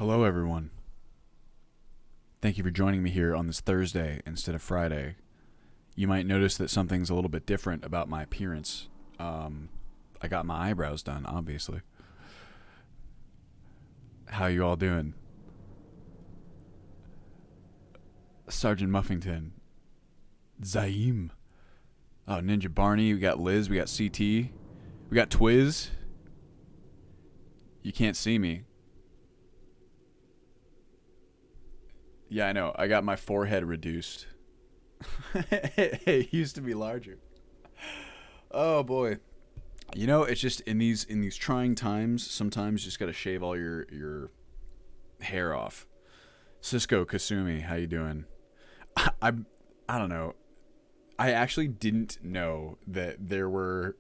Hello, everyone. Thank you for joining me here on this Thursday instead of Friday. You might notice that something's a little bit different about my appearance. I got my eyebrows done, obviously. How you all doing? Sergeant Muffington. Zaim. Oh, Ninja Barney. We got Liz. We got CT. We got Twiz. You can't see me. Yeah, I know. I got my forehead reduced. It used to be larger. Oh boy. You know, it's just in these trying times, sometimes you just gotta shave all your hair off. Cisco Kasumi, how you doing? I I don't know. I actually didn't know that there were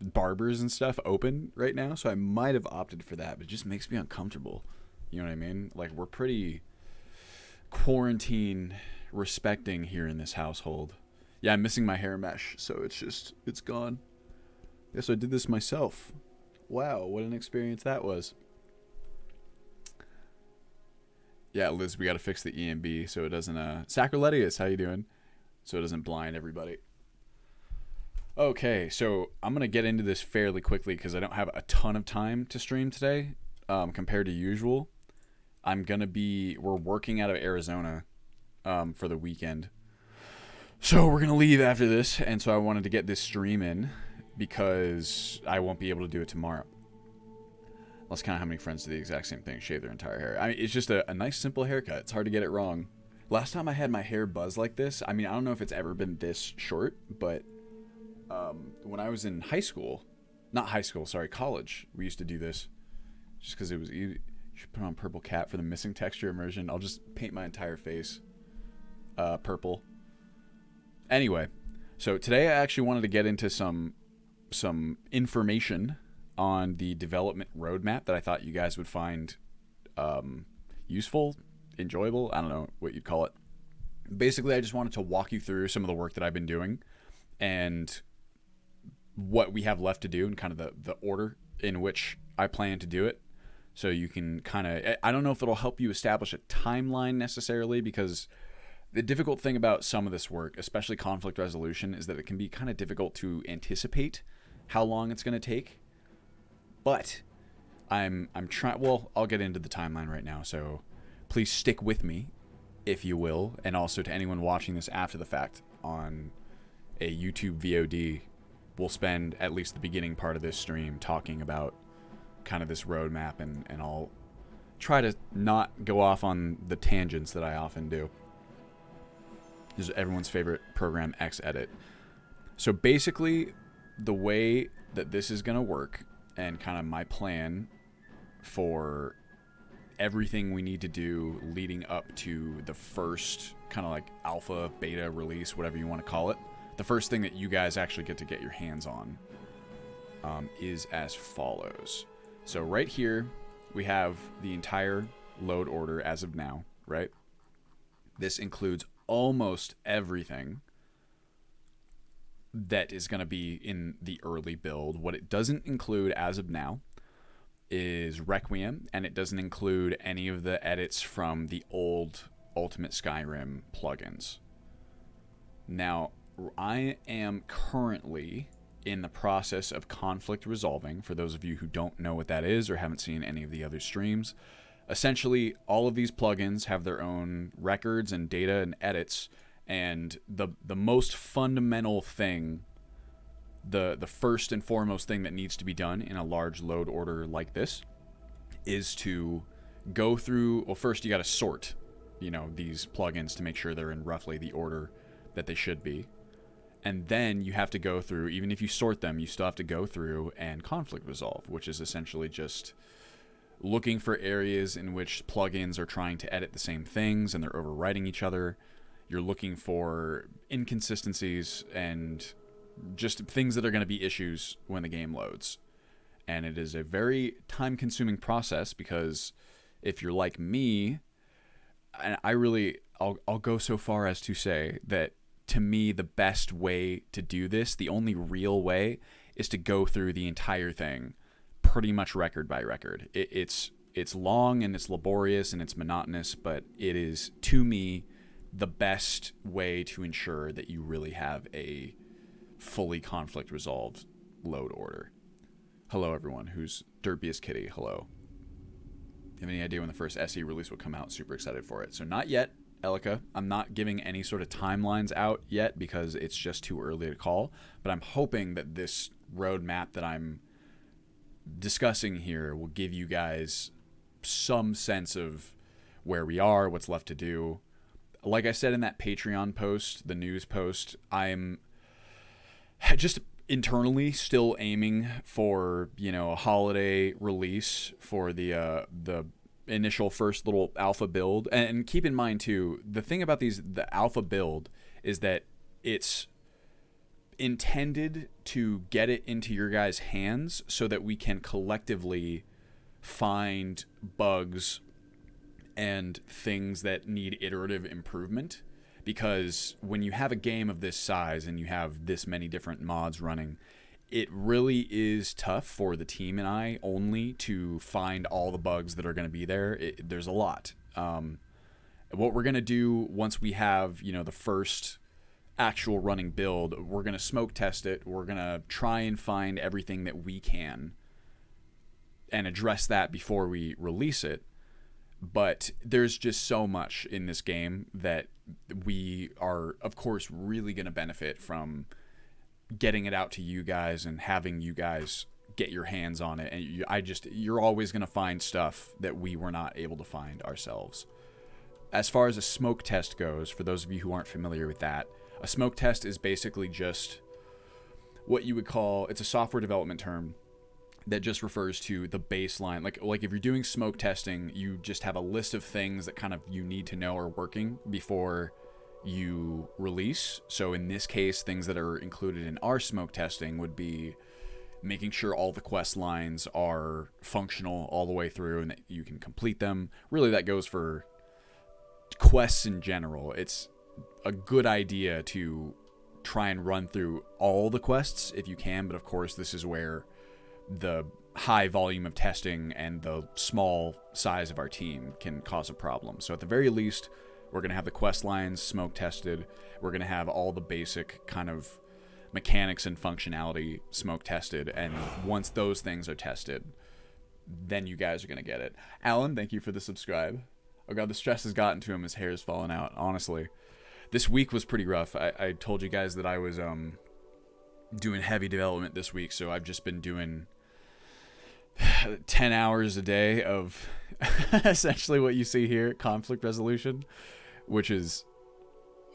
barbers and stuff open right now, so I might have opted for that, but it just makes me uncomfortable. You know what I mean? Like we're pretty quarantine respecting here in this household. Yeah, I'm missing my hair mesh, so it's gone. Yes, I did this myself. Wow, what an experience that was. Yeah, Liz, we got to fix the EMB so it doesn't Sacroletius, how you doing? So it doesn't blind everybody. Okay, so I'm going to get into this fairly quickly because I don't have a ton of time to stream today compared to usual. We're working out of Arizona for the weekend. So we're going to leave after this, and so I wanted to get this stream in because I won't be able to do it tomorrow. Let's count how many friends do the exact same thing, shave their entire hair. I mean, it's just a nice, simple haircut. It's hard to get it wrong. Last time I had my hair buzz like this, I mean, I don't know if it's ever been this short, but when I was in college, we used to do this just because it was easy. You should put on purple cat for the missing texture immersion. I'll just paint my entire face purple. Anyway, so today I actually wanted to get into some information on the development roadmap that I thought you guys would find useful, enjoyable. I don't know what you'd call it. Basically, I just wanted to walk you through some of the work that I've been doing and what we have left to do and kind of the order in which I plan to do it. So you can kind of, I don't know if it'll help you establish a timeline necessarily, because the difficult thing about some of this work, especially conflict resolution, is that it can be kind of difficult to anticipate how long it's going to take. But I'm trying, well, I'll get into the timeline right now. So please stick with me, if you will. And also to anyone watching this after the fact on a YouTube VOD, we'll spend at least the beginning part of this stream talking about kind of this roadmap, and I'll try to not go off on the tangents that I often do. This is everyone's favorite program, Xedit. So basically, the way that this is going to work and kind of my plan for everything we need to do leading up to the first kind of like alpha, beta release, whatever you want to call it, the first thing that you guys actually get to get your hands on is as follows. So right here, we have the entire load order as of now, right? This includes almost everything that is going to be in the early build. What it doesn't include as of now is Requiem, and it doesn't include any of the edits from the old Ultimate Skyrim plugins. Now, I am currently in the process of conflict resolving. For those of you who don't know what that is or haven't seen any of the other streams, essentially all of these plugins have their own records and data and edits, and the most fundamental thing, the first and foremost thing that needs to be done in a large load order like this is to go through, well, first you got to sort, these plugins to make sure they're in roughly the order that they should be. And then you have to go through, even if you sort them, you still have to go through and conflict resolve, which is essentially just looking for areas in which plugins are trying to edit the same things and they're overwriting each other. You're looking for inconsistencies and just things that are going to be issues when the game loads. And it is a very time-consuming process because if you're like me, and I'll go so far as to say that to me, the best way to do this, the only real way, is to go through the entire thing pretty much record by record. It's It's long and it's laborious and it's monotonous, but it is, to me, the best way to ensure that you really have a fully conflict resolved load order. Hello, everyone who's derpiest kitty. Hello. You have any idea when the first SE release will come out? Super excited for it. So not yet, Elika. I'm not giving any sort of timelines out yet because it's just too early to call. But I'm hoping that this roadmap that I'm discussing here will give you guys some sense of where we are, what's left to do. Like I said in that Patreon post, the news post, I'm just internally still aiming for, a holiday release for the initial first little alpha build. And keep in mind too, the thing about the alpha build is that it's intended to get it into your guys' hands so that we can collectively find bugs and things that need iterative improvement. Because when you have a game of this size and you have this many different mods running, it really is tough for the team and I only to find all the bugs that are going to be there. There's a lot. What we're going to do once we have, the first actual running build, we're going to smoke test it. We're going to try and find everything that we can and address that before we release it. But there's just so much in this game that we are, of course, really going to benefit from getting it out to you guys and having you guys get your hands on it. And you're always going to find stuff that we were not able to find ourselves. As far as a smoke test goes, for those of you who aren't familiar with that, a smoke test is basically just what you would call, it's a software development term that just refers to the baseline. Like if you're doing smoke testing, you just have a list of things that kind of you need to know are working before you release. So in this case, things that are included in our smoke testing would be making sure all the quest lines are functional all the way through and that you can complete them. Really, that goes for quests in general. It's a good idea to try and run through all the quests if you can, but of course this is where the high volume of testing and the small size of our team can cause a problem. So at the very least, we're going to have the quest lines smoke tested. We're going to have all the basic kind of mechanics and functionality smoke tested. And once those things are tested, then you guys are going to get it. Alan, thank you for the subscribe. Oh God, the stress has gotten to him. His hair's falling out. Honestly, this week was pretty rough. I told you guys that I was doing heavy development this week. So I've just been doing 10 hours a day of essentially what you see here, conflict resolution, which is,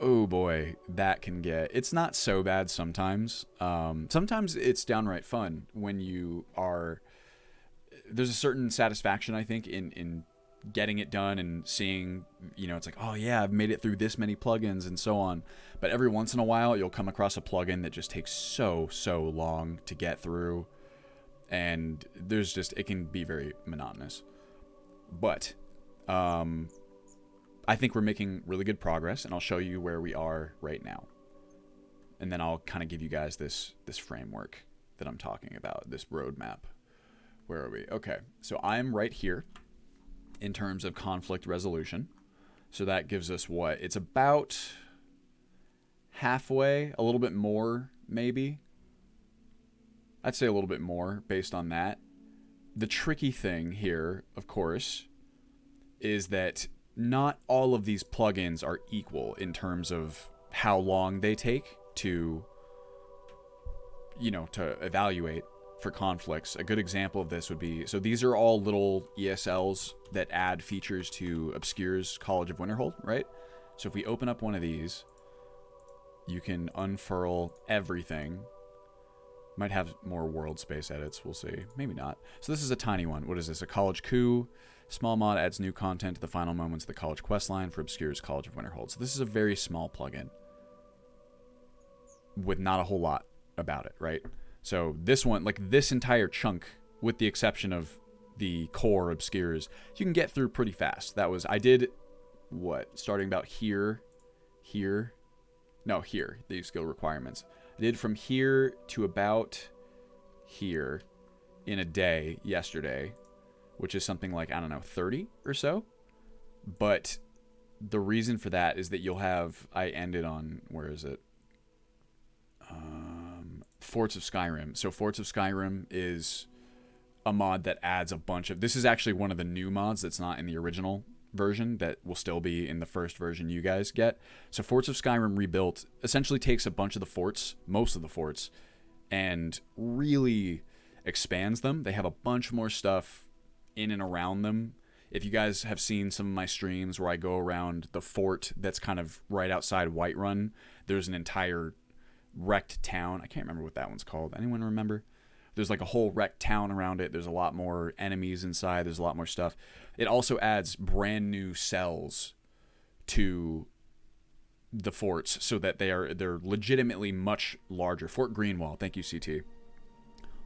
oh boy, that can get, it's not so bad sometimes. Sometimes it's downright fun when you are, there's a certain satisfaction, I think, in getting it done and seeing, it's like, oh yeah, I've made it through this many plugins and so on. But every once in a while, you'll come across a plugin that just takes so long to get through. And it can be very monotonous. But I think we're making really good progress, and I'll show you where we are right now. And then I'll kind of give you guys this framework that I'm talking about, this roadmap. Where are we? Okay, so I'm right here in terms of conflict resolution. So that gives us what? It's about halfway, a little bit more maybe. I'd say a little bit more based on that. The tricky thing here, of course, is that not all of these plugins are equal in terms of how long they take to evaluate for conflicts. A good example of this would be, so these are all little ESLs that add features to Obscure's College of Winterhold, right? So if we open up one of these, you can unfurl everything. Might have more world space edits, we'll see. Maybe not. So this is a tiny one. What is this? A college coup. Small mod adds new content to the final moments of the college questline for Obscure's College of Winterhold. So this is a very small plugin with not a whole lot about it, right? So this one, like this entire chunk, with the exception of the core Obscures, you can get through pretty fast. I did, starting about here, the skill requirements. I did from here to about here in a day yesterday, which is something like, I don't know, 30 or so. But the reason for that is that you'll have, I ended on, where is it? Forts of Skyrim. So Forts of Skyrim is a mod that adds a bunch of, this is actually one of the new mods that's not in the original version that will still be in the first version you guys get. So Forts of Skyrim Rebuilt essentially takes a bunch of the forts, most of the forts, and really expands them. They have a bunch more stuff in and around them. If you guys have seen some of my streams where I go around the fort that's kind of right outside Whiterun, there's an entire wrecked town. I can't remember what that one's called. Anyone remember? There's like a whole wrecked town around it. There's a lot more enemies inside. There's a lot more stuff. It also adds brand new cells to the forts so that they're legitimately much larger. Fort Greenwall. Thank you, CT.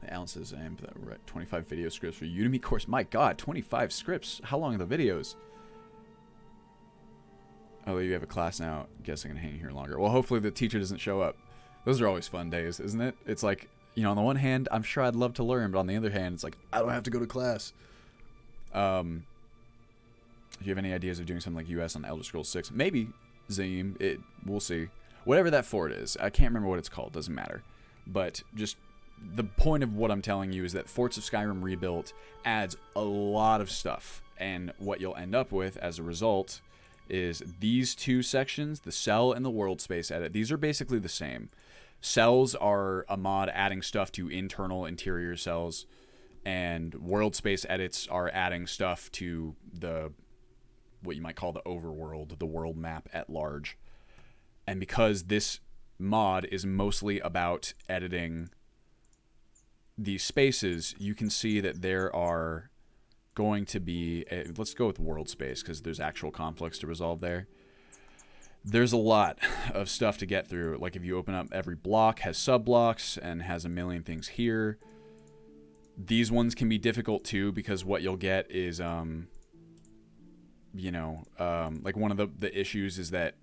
Alan says, we're at 25 video scripts for Udemy course. My God, 25 scripts. How long are the videos? Oh, you have a class now. Guessing I'm hanging here longer. Well, hopefully the teacher doesn't show up. Those are always fun days, isn't it? It's like, you know, on the one hand, I'm sure I'd love to learn, but on the other hand, it's like, I don't have to go to class. Do you have any ideas of doing something like US on Elder Scrolls 6? Maybe, Zaim. We'll see. Whatever that fort is. I can't remember what it's called. Doesn't matter. But just the point of what I'm telling you is that Forts of Skyrim Rebuilt adds a lot of stuff. And what you'll end up with as a result is these two sections, the cell and the world space edit. These are basically the same. Cells are a mod adding stuff to interior cells, and world space edits are adding stuff to the, what you might call the overworld, the world map at large. And because this mod is mostly about editing these spaces, you can see that there are going to be, let's go with world space because there's actual conflicts to resolve there. There's a lot of stuff to get through. Like if you open up, every block has sub-blocks and has a million things here. These ones can be difficult too because what you'll get is, like one of the issues is that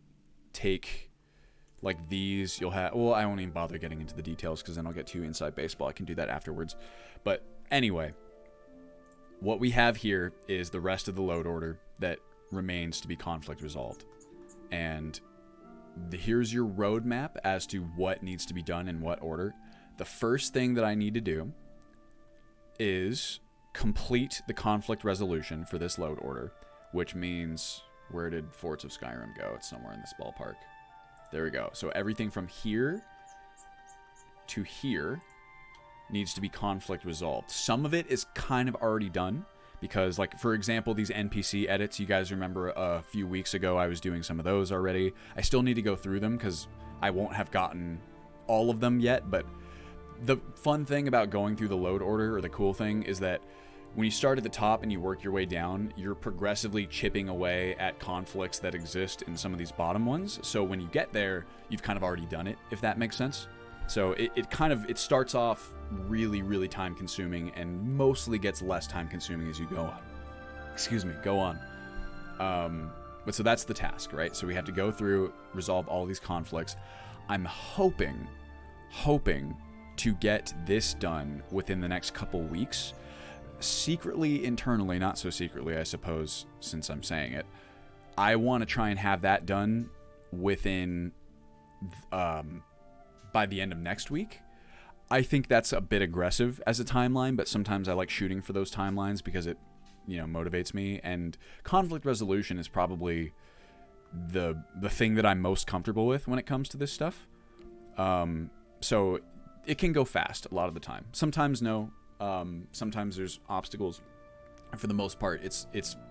like these, you'll have, well, I won't even bother getting into the details because then I'll get too inside baseball. I can do that afterwards. But anyway, what we have here is the rest of the load order that remains to be conflict resolved. And here's your roadmap as to what needs to be done in what order. The first thing that I need to do is complete the conflict resolution for this load order, which means, where did Forts of Skyrim go? It's somewhere in this ballpark. There we go. So everything from here to here needs to be conflict resolved. Some of it is kind of already done because, like, for example, these NPC edits, you guys remember a few weeks ago I was doing some of those already. I still need to go through them because I won't have gotten all of them yet, but the fun thing about going through the load order, or the cool thing, is that when you start at the top and you work your way down, you're progressively chipping away at conflicts that exist in some of these bottom ones. So when you get there, you've kind of already done it, if that makes sense. So it starts off really, really time consuming and mostly gets less time consuming as you go on. But so that's the task, right? So we have to go through, resolve all these conflicts. I'm hoping to get this done within the next couple weeks. Secretly, internally, not so secretly, I suppose, since I'm saying it, I want to try and have that done within, by the end of next week. I think that's a bit aggressive as a timeline, but sometimes I like shooting for those timelines because it, motivates me. And conflict resolution is probably the thing that I'm most comfortable with when it comes to this stuff. So it can go fast a lot of the time. Sometimes no. Sometimes there's obstacles. For the most part, it's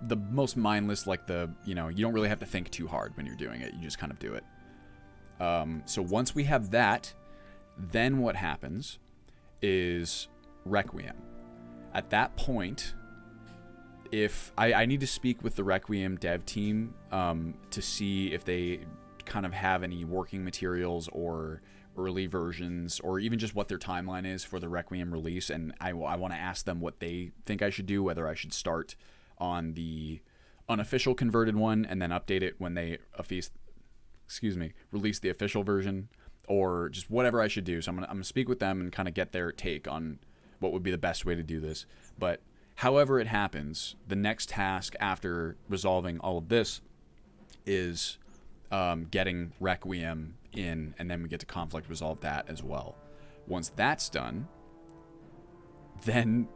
the most mindless, like you don't really have to think too hard when you're doing it. You just kind of do it. So once we have that, then what happens is Requiem. At that point, if I need to speak with the Requiem dev team to see if they kind of have any working materials or early versions, or even just what their timeline is for the Requiem release, and I want to ask them what they think I should do, whether I should start on the unofficial converted one and then update it when they release the official version, or just whatever I should do. So I'm gonna speak with them and kind of get their take on what would be the best way to do this. But However it happens, the next task after resolving all of this is getting Requiem in, and then we get to conflict resolve that as well. Once that's done, then,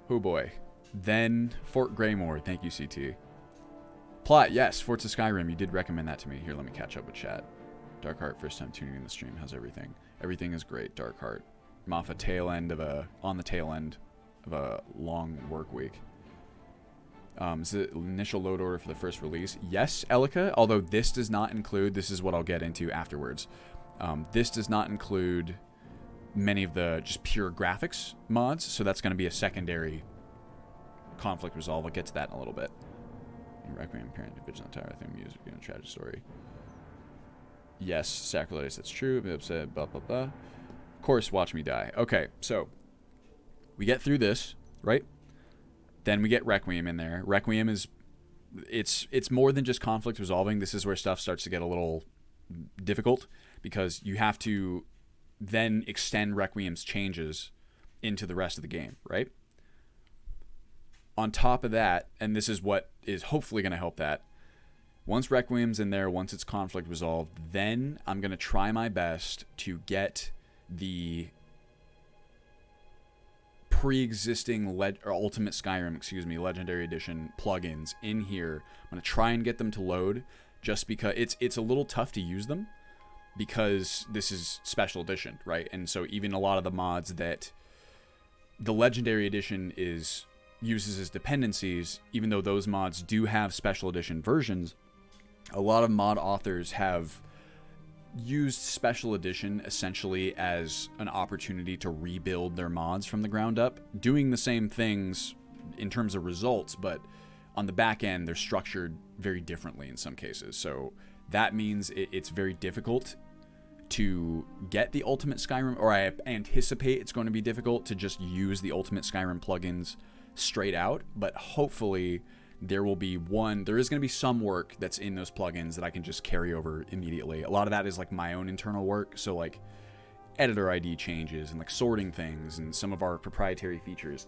oh boy, then Fort Greymore. Thank you, CT. Plot, yes, Forza Skyrim. You did recommend that to me. Here, let me catch up with chat. Darkheart, first time tuning in the stream. How's everything? Everything is great, Darkheart. I'm off on the tail end of a long work week. Is it initial load order for the first release? Yes, Elika, although this does not include, this is what I'll get into afterwards. This does not include many of the just pure graphics mods, so that's going to be a secondary conflict resolve. I'll get to that in a little bit. Requiem, Parent, Vigilant Tower, theme music, and tragic story. Yes, sacrilegious, that's true. Be upset, blah, blah, blah. Of course, watch me die. Okay, so we get through this, right? Then we get Requiem in there. Requiem is, it's more than just conflict resolving. This is where stuff starts to get a little difficult because you have to then extend Requiem's changes into the rest of the game, right? On top of that, and this is what is hopefully going to help that, once Requiem's in there, once it's conflict resolved, then I'm going to try my best to get the pre-existing Ultimate Skyrim, Legendary Edition plugins in here. I'm going to try and get them to load just because it's a little tough to use them because this is special edition, right? And so even a lot of the mods that the Legendary Edition uses as dependencies, even though those mods do have special edition versions, a lot of mod authors have used special edition essentially as an opportunity to rebuild their mods from the ground up, doing the same things in terms of results, but on the back end they're structured very differently in some cases. So that means it's very difficult to get the Ultimate Skyrim, or I anticipate it's going to be difficult to just use the Ultimate Skyrim plugins straight out, but hopefully there is going to be some work that's in those plugins that I can just carry over immediately. A lot of that is like my own internal work, so like editor ID changes and like sorting things and some of our proprietary features.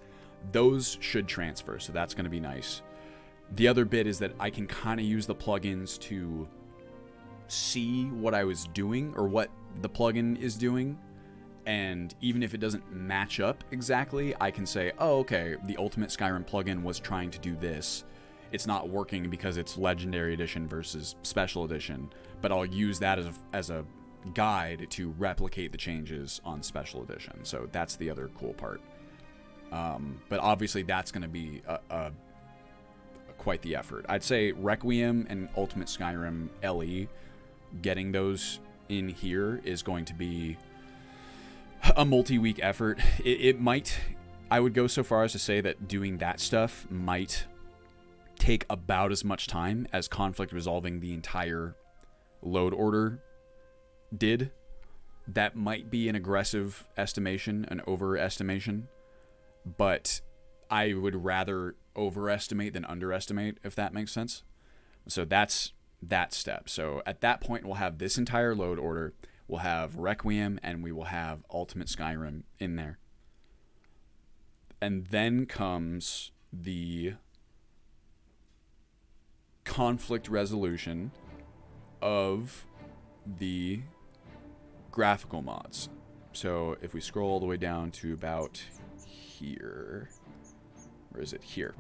Those should transfer, so that's going to be nice. The other bit is that I can kind of use the plugins to see what I was doing or what the plugin is doing. And even if it doesn't match up exactly, I can say, oh, okay, the Ultimate Skyrim plugin was trying to do this. It's not working because it's Legendary Edition versus Special Edition, but I'll use that as a guide to replicate the changes on Special Edition. So that's the other cool part. But obviously that's going to be quite the effort. I'd say Requiem and Ultimate Skyrim LE, getting those in here is going to be a multi-week effort. It might, I would go so far as to say that doing that stuff might take about as much time as conflict resolving the entire load order did. That might be an aggressive estimation, an overestimation, but I would rather overestimate than underestimate, if that makes sense. So that's that step. So at that point, we'll have this entire load order. We'll have Requiem, and we will have Ultimate Skyrim in there. And then comes the conflict resolution of the graphical mods. So if we scroll all the way down to about here, where is it? Here.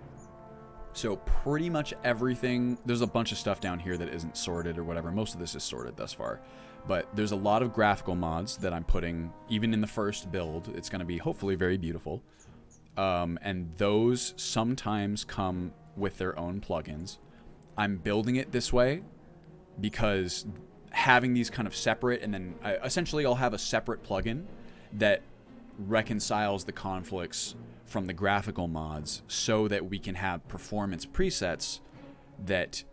So pretty much everything, there's a bunch of stuff down here that isn't sorted or whatever. Most of this is sorted thus far. But there's a lot of graphical mods that I'm putting, even in the first build. It's going to be hopefully very beautiful. And those sometimes come with their own plugins. I'm building it this way because having these kind of separate, and then essentially I'll have a separate plugin that reconciles the conflicts from the graphical mods so that we can have performance presets that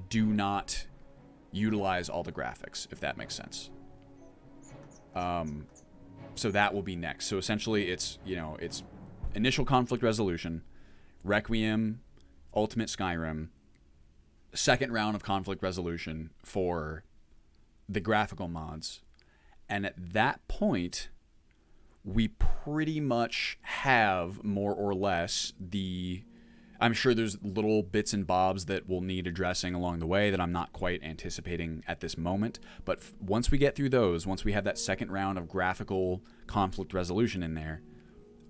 do not utilize all the graphics, if that makes sense. So that will be next. So essentially it's initial conflict resolution, Requiem, Ultimate Skyrim, second round of conflict resolution for the graphical mods. And at that point, we pretty much have more or less I'm sure there's little bits and bobs that will need addressing along the way that I'm not quite anticipating at this moment. But once we get through those, once we have that second round of graphical conflict resolution in there,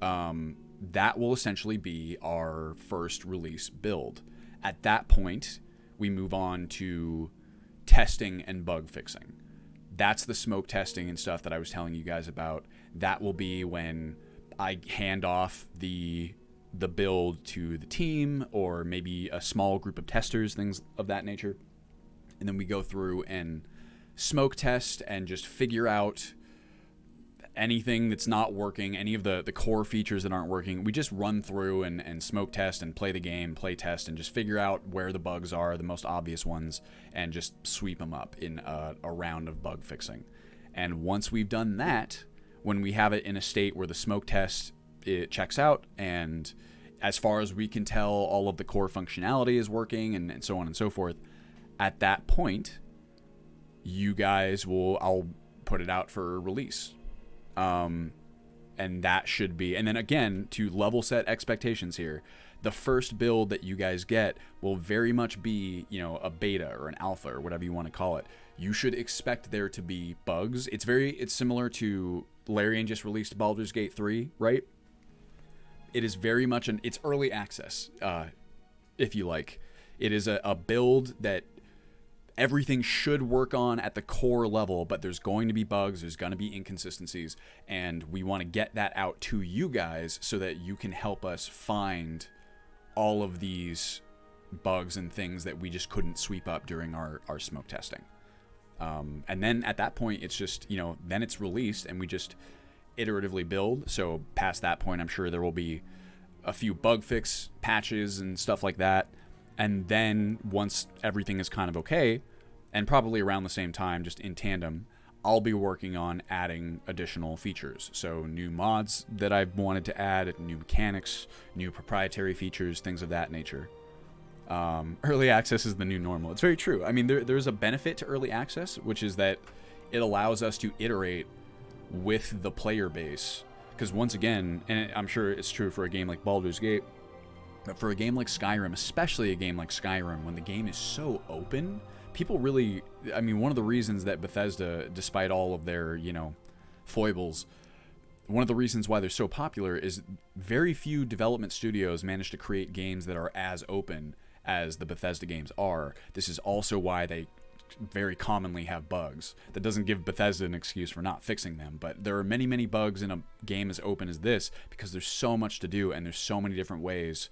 that will essentially be our first release build. At that point, we move on to testing and bug fixing. That's the smoke testing and stuff that I was telling you guys about. That will be when I hand off the build to the team, or maybe a small group of testers, things of that nature. And then we go through and smoke test and just figure out anything that's not working, any of the core features that aren't working. We just run through and smoke test and play the game, play test, and just figure out where the bugs are, the most obvious ones, and just sweep them up in a round of bug fixing. And once we've done that, when we have it in a state where the smoke test, it checks out, and as far as we can tell, all of the core functionality is working, and so on and so forth, at that point, I'll put it out for release. And that should be, and then again, to level set expectations here, the first build that you guys get will very much be, a beta or an alpha or whatever you want to call it. You should expect there to be bugs. It's similar to Larian just released Baldur's Gate 3, right? It is very much it's early access, if you like. It is a build that everything should work on at the core level, but there's going to be bugs, there's going to be inconsistencies, and we want to get that out to you guys so that you can help us find all of these bugs and things that we just couldn't sweep up during our smoke testing. And then at that point, it's just, then it's released and we just iteratively build. So past that point, I'm sure there will be a few bug fix patches and stuff like that. And then once everything is kind of okay, and probably around the same time, just in tandem, I'll be working on adding additional features. So new mods that I've wanted to add, new mechanics, new proprietary features, things of that nature. Early access is the new normal. It's very true. I mean, there's a benefit to early access, which is that it allows us to iterate with the player base. Because once again, and I'm sure it's true for a game like Baldur's Gate, but for a game like Skyrim, especially a game like Skyrim, when the game is so open, people really, one of the reasons that Bethesda, despite all of their, foibles, one of the reasons why they're so popular is very few development studios manage to create games that are as open as the Bethesda games are. This is also why they very commonly have bugs. That doesn't give Bethesda an excuse for not fixing them, but there are many, many bugs in a game as open as this because there's so much to do and there's so many different ways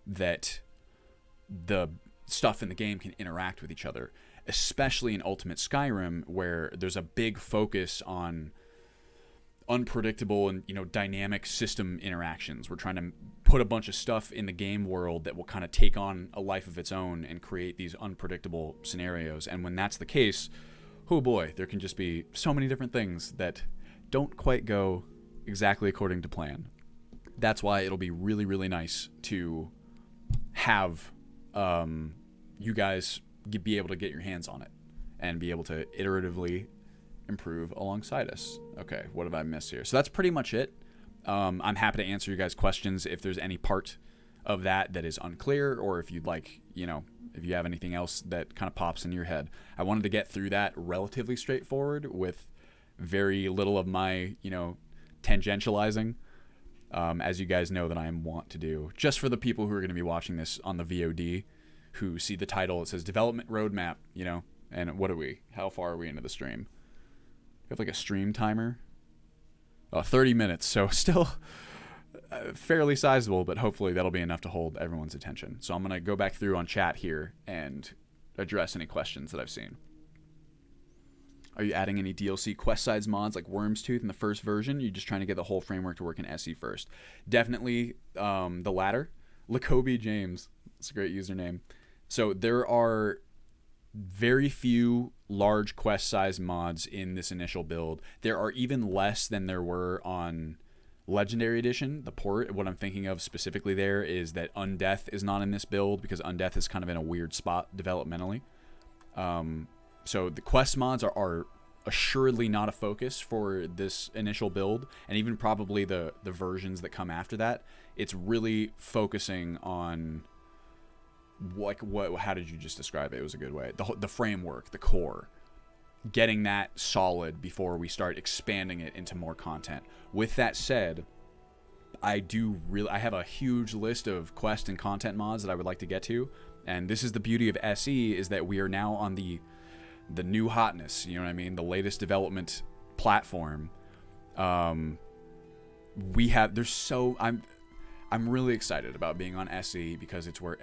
that the stuff in the game can interact with each other, especially in Ultimate Skyrim, where there's a big focus on unpredictable and dynamic system interactions. We're trying to put a bunch of stuff in the game world that will kind of take on a life of its own and create these unpredictable scenarios. And when that's the case, oh boy, there can just be so many different things that don't quite go exactly according to plan. That's why it'll be really, really nice to have you guys be able to get your hands on it and be able to iteratively improve alongside us. Okay, what have I missed here? So that's pretty much it. I'm happy to answer you guys' questions if there's any part of that is unclear, or if you'd like, if you have anything else that kind of pops in your head. I wanted to get through that relatively straightforward with very little of my, tangentializing, as you guys know that I am wont to do. Just for the people who are going to be watching this on the VOD, who see the title, it says Development Roadmap, and what are we? How far are we into the stream? We have like a stream timer. 30 minutes, so still fairly sizable, but hopefully that'll be enough to hold everyone's attention. So I'm going to go back through on chat here and address any questions that I've seen. Are you adding any DLC quest size mods like Worm's Tooth in the first version? You're just trying to get the whole framework to work in SE first? Definitely the latter. Lacobe James. That's a great username. So there are very few large quest size mods in this initial build. There are even less than there were on Legendary Edition. The port, what I'm thinking of specifically there is that Undeath is not in this build because Undeath is kind of in a weird spot developmentally. So the quest mods are assuredly not a focus for this initial build, and even probably the versions that come after that. It's really focusing on how did you just describe it? It was a good way. The framework, the core, getting that solid before we start expanding it into more content. With that said, I have a huge list of quest and content mods that I would like to get to, and this is the beauty of SE, is that we are now on the new hotness, you know what I mean, the latest development platform. I'm really excited about being on SE because it's where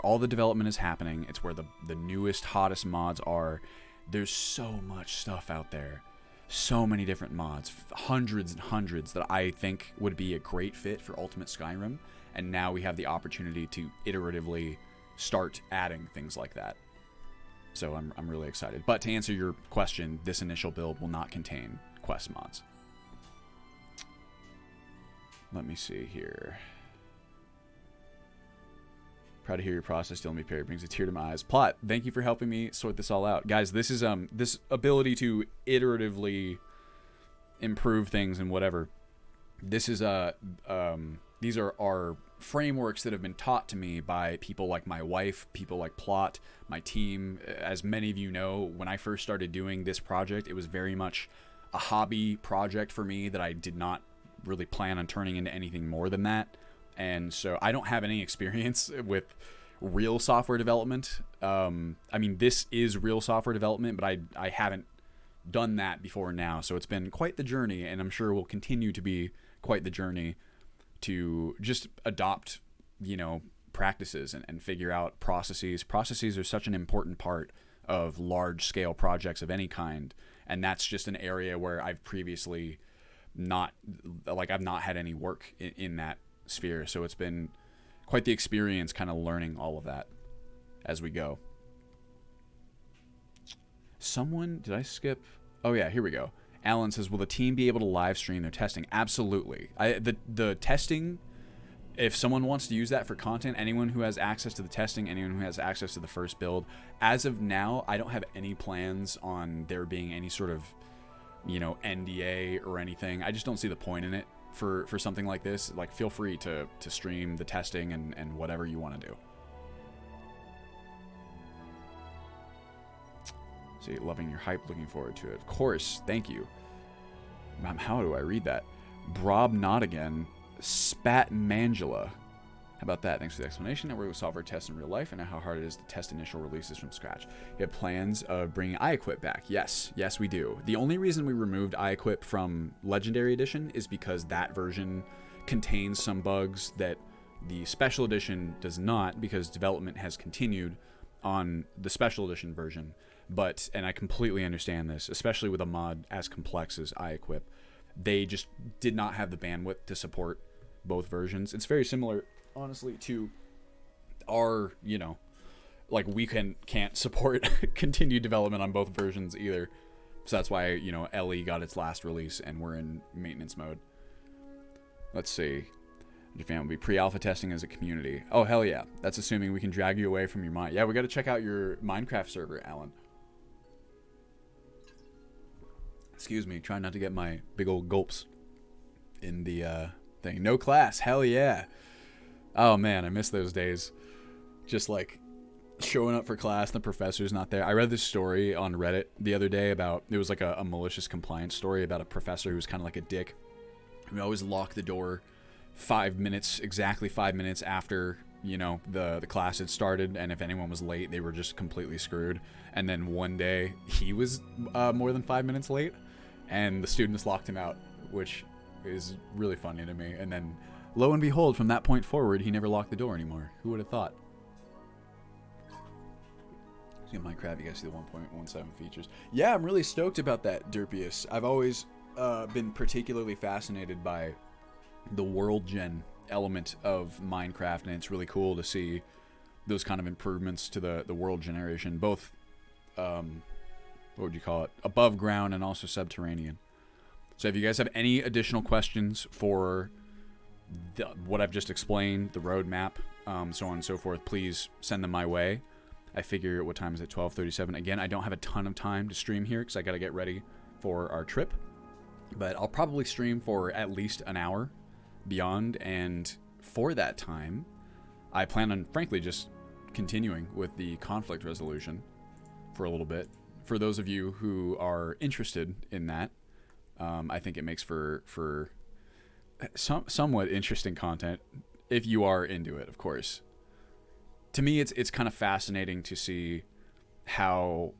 all the development is happening. It's where the newest, hottest mods are. There's so much stuff out there. So many different mods. Hundreds and hundreds that I think would be a great fit for Ultimate Skyrim. And now we have the opportunity to iteratively start adding things like that. So I'm really excited. But to answer your question, this initial build will not contain quest mods. Let me see here. Proud to hear your process, Dylan B. Perry. Brings a tear to my eyes. Plot, thank you for helping me sort this all out. Guys, this is this ability to iteratively improve things and whatever. This is these are our frameworks that have been taught to me by people like my wife, people like Plot, my team. As many of you know, when I first started doing this project, it was very much a hobby project for me that I did not really plan on turning into anything more than that. And so I don't have any experience with real software development. I mean, this is real software development, but I haven't done that before now. So it's been quite the journey, and I'm sure will continue to be quite the journey to just adopt, practices and figure out processes. Processes are such an important part of large scale projects of any kind. And that's just an area where I've previously I've not had any work in that sphere. So it's been quite the experience kind of learning all of that as we go. Did I skip? Oh yeah, here we go. Alan says, will the team be able to live stream their testing? Absolutely. The testing, if someone wants to use that for content, anyone who has access to the testing, anyone who has access to the first build, as of now, I don't have any plans on there being any sort of, NDA or anything. I just don't see the point in it for something like this. Like, feel free to stream the testing and whatever you want to do. See, loving your hype, looking forward to it. Of course, thank you. How do I read that? Brob not again. Spat Mangela. How about that? Thanks for the explanation. Now we're going to software tests in real life and how hard it is to test initial releases from scratch. You have plans of bringing iEquip back. Yes, we do. The only reason we removed iEquip from Legendary Edition is because that version contains some bugs that the Special Edition does not, because development has continued on the Special Edition version. But, and I completely understand this, especially with a mod as complex as iEquip, they just did not have the bandwidth to support both versions. It's very similar, honestly, to our, we can't support continued development on both versions either. So that's why, LE got its last release and we're in maintenance mode. Let's see. Your fan will be pre-alpha testing as a community. Oh, hell yeah. That's assuming we can drag you away from your mind. Yeah, we got to check out your Minecraft server, Alan. Excuse me, trying not to get my big old gulps in the thing. No class, hell yeah. Oh man, I miss those days. Just like showing up for class and the professor's not there. I read this story on Reddit the other day about, it was like a malicious compliance story about a professor who was kind of like a dick. We always lock the door exactly 5 minutes after, the class had started, and if anyone was late, they were just completely screwed. And then one day, he was more than 5 minutes late, and the students locked him out, which is really funny to me. And then, lo and behold, from that point forward, he never locked the door anymore. Who would have thought? See Minecraft, you guys see the 1.17 features. Yeah, I'm really stoked about that, Derpius. I've always been particularly fascinated by the world gen element of Minecraft, and it's really cool to see those kind of improvements to the world generation, both what would you call it, above ground and also subterranean. So if you guys have any additional questions for what I've just explained, the roadmap, so on and so forth, please send them my way. I figure, what time is it? 12:37. Again, I don't have a ton of time to stream here because I got to get ready for our trip. But I'll probably stream for at least an hour beyond. And for that time, I plan on, frankly, just continuing with the conflict resolution for a little bit. For those of you who are interested in that, I think it makes for somewhat interesting content if you are into it, of course. To me, it's kind of fascinating to see how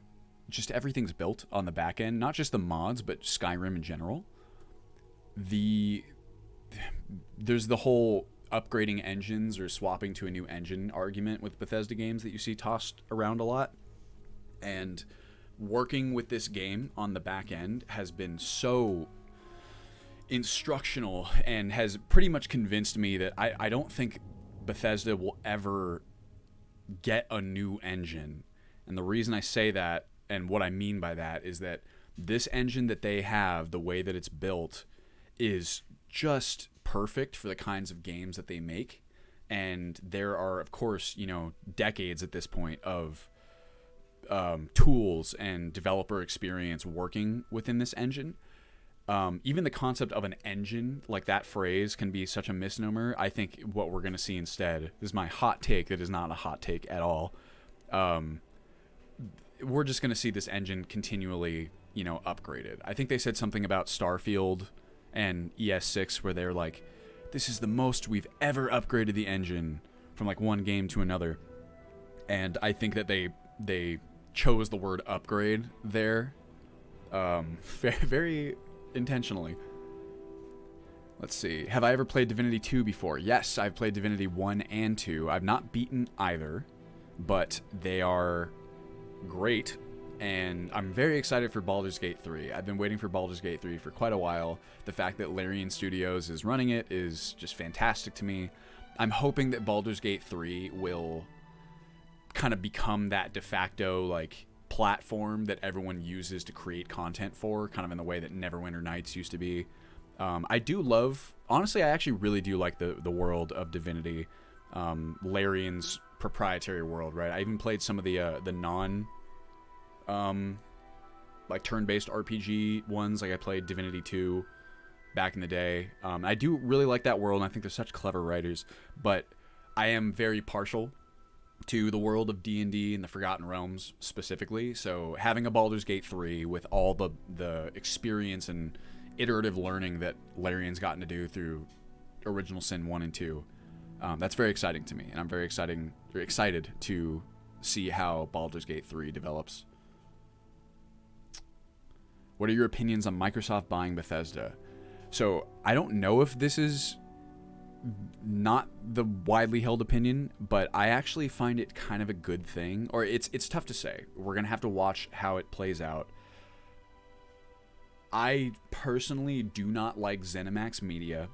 just everything's built on the back end, not just the mods, but Skyrim in general. There's the whole upgrading engines or swapping to a new engine argument with Bethesda games that you see tossed around a lot. And working with this game on the back end has been so instructional and has pretty much convinced me that I don't think Bethesda will ever get a new engine. And the reason I say that, and what I mean by that, is that this engine that they have, the way that it's built, is just perfect for the kinds of games that they make. And there are, of course, decades at this point of tools and developer experience working within this engine. Even the concept of an engine, like that phrase, can be such a misnomer. I think what we're going to see instead is my hot take that is not a hot take at all. We're just going to see this engine continually, upgraded. I think they said something about Starfield and ES6 where they're like, this is the most we've ever upgraded the engine from like one game to another. And I think that they chose the word upgrade there very, very intentionally. Let's see. Have I ever played Divinity 2 before? Yes, I've played Divinity 1 and 2. I've not beaten either, but they are great, and I'm very excited for Baldur's Gate 3. I've been waiting for Baldur's Gate 3 for quite a while. The fact that Larian Studios is running it is just fantastic to me. I'm hoping that Baldur's Gate 3 will kind of become that de facto, like, platform that everyone uses to create content for, kind of in the way that Neverwinter Nights used to be. I do love, honestly, I actually really do like the world of Divinity, Larian's proprietary world, right? I even played some of the non like turn-based RPG ones. Like I played Divinity 2 back in the day. I do really like that world, and I think they're such clever writers, but I am very partial to the world of D&D and the Forgotten Realms specifically. So having a Baldur's Gate 3 with all the experience and iterative learning that Larian's gotten to do through Original Sin 1 and 2, that's very exciting to me, and I'm very excited to see how Baldur's Gate 3 develops. What are your opinions on Microsoft buying Bethesda? So I don't know if this is not the widely held opinion, but I actually find it kind of a good thing. Or it's tough to say. We're going to have to watch how it plays out. I personally do not like ZeniMax Media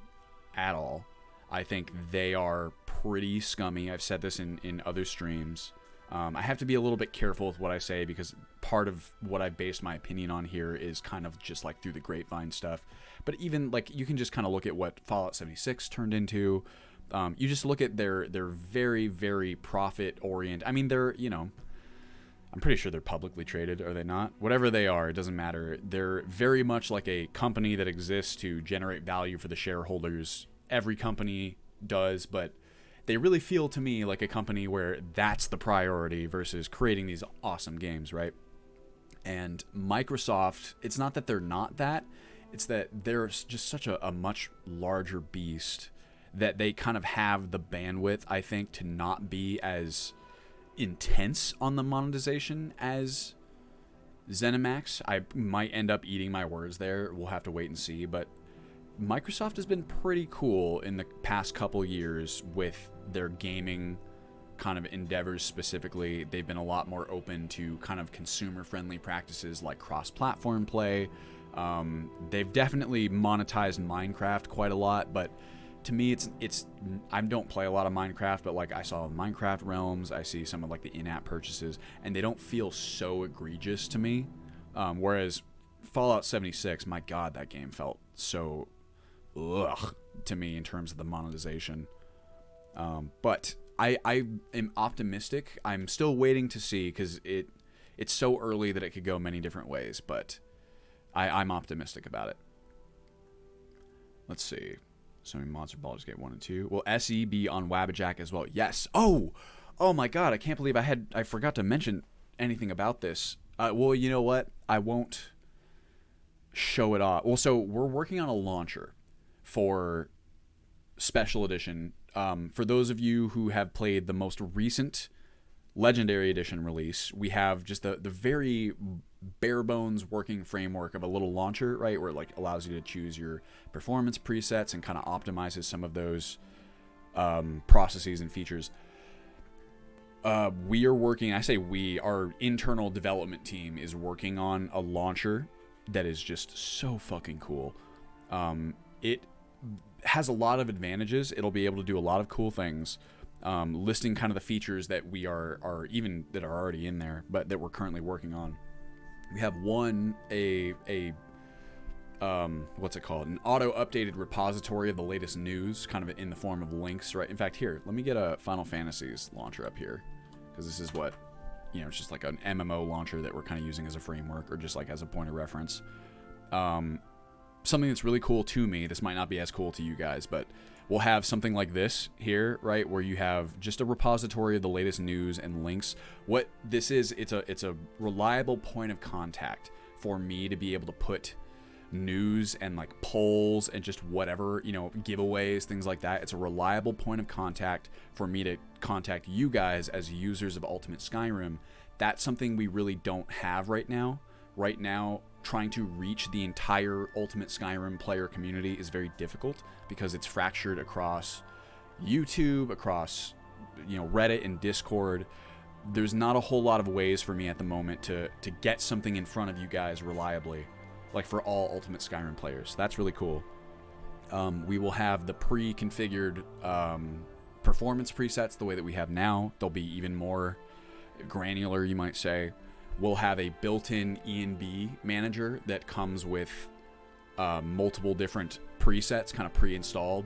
at all. I think they are pretty scummy. I've said this in other streams. I have to be a little bit careful with what I say because part of what I based my opinion on here is kind of just like through the grapevine stuff. But even like you can just kind of look at what Fallout 76 turned into. You just look at their very, very profit oriented. I mean, they're, I'm pretty sure they're publicly traded, are they not? Whatever they are, it doesn't matter. They're very much like a company that exists to generate value for the shareholders. Every company does, but they really feel to me like a company where that's the priority versus creating these awesome games, right? And Microsoft, it's not that they're not that, it's that they're just such a much larger beast that they kind of have the bandwidth, I think, to not be as intense on the monetization as ZeniMax. I might end up eating my words there. We'll have to wait and see, but Microsoft has been pretty cool in the past couple years with their gaming kind of endeavors specifically. They've been a lot more open to kind of consumer-friendly practices like cross-platform play. They've definitely monetized Minecraft quite a lot, but to me, it's I don't play a lot of Minecraft, but like I saw Minecraft Realms, I see some of like the in-app purchases, and they don't feel so egregious to me. Whereas Fallout 76, my God, that game felt so to me in terms of the monetization. But I am optimistic. I'm still waiting to see because it's so early that it could go many different ways, but I'm optimistic about it. Let's see. So Monster Baldur's Gate 1 and 2. Will SE be on Wabbajack as well? Yes. Oh my god, I can't believe I forgot to mention anything about this. Well, you know what? I won't show it off. Well, so we're working on a launcher for Special Edition. For those of you who have played the most recent Legendary Edition release, we have just the very bare bones working framework of a little launcher, right, where it like allows you to choose your performance presets and kind of optimizes some of those processes and features. We are working, I say we, our internal development team is working on a launcher that is just so fucking cool. It has a lot of advantages. It'll be able to do a lot of cool things. Listing kind of the features that we are already in there, but that we're currently working on. We have what's it called? An auto-updated repository of the latest news, kind of in the form of links, right? In fact, here, let me get a Final Fantasies launcher up here, because this is what, it's just like an MMO launcher that we're kind of using as a framework, or just like as a point of reference. Something that's really cool to me, this might not be as cool to you guys, but we'll have something like this here, right, where you have just a repository of the latest news and links. What this is, it's a reliable point of contact for me to be able to put news and like polls and just whatever, giveaways, things like that. It's a reliable point of contact for me to contact you guys as users of Ultimate Skyrim. That's something we really don't have right now. Right now, trying to reach the entire Ultimate Skyrim player community is very difficult because it's fractured across YouTube, across Reddit and Discord. There's not a whole lot of ways for me at the moment to get something in front of you guys reliably, like for all Ultimate Skyrim players. That's really cool. We will have the pre-configured performance presets the way that we have now. They'll be even more granular, you might say. We'll have a built-in E&B manager that comes with multiple different presets kind of pre-installed.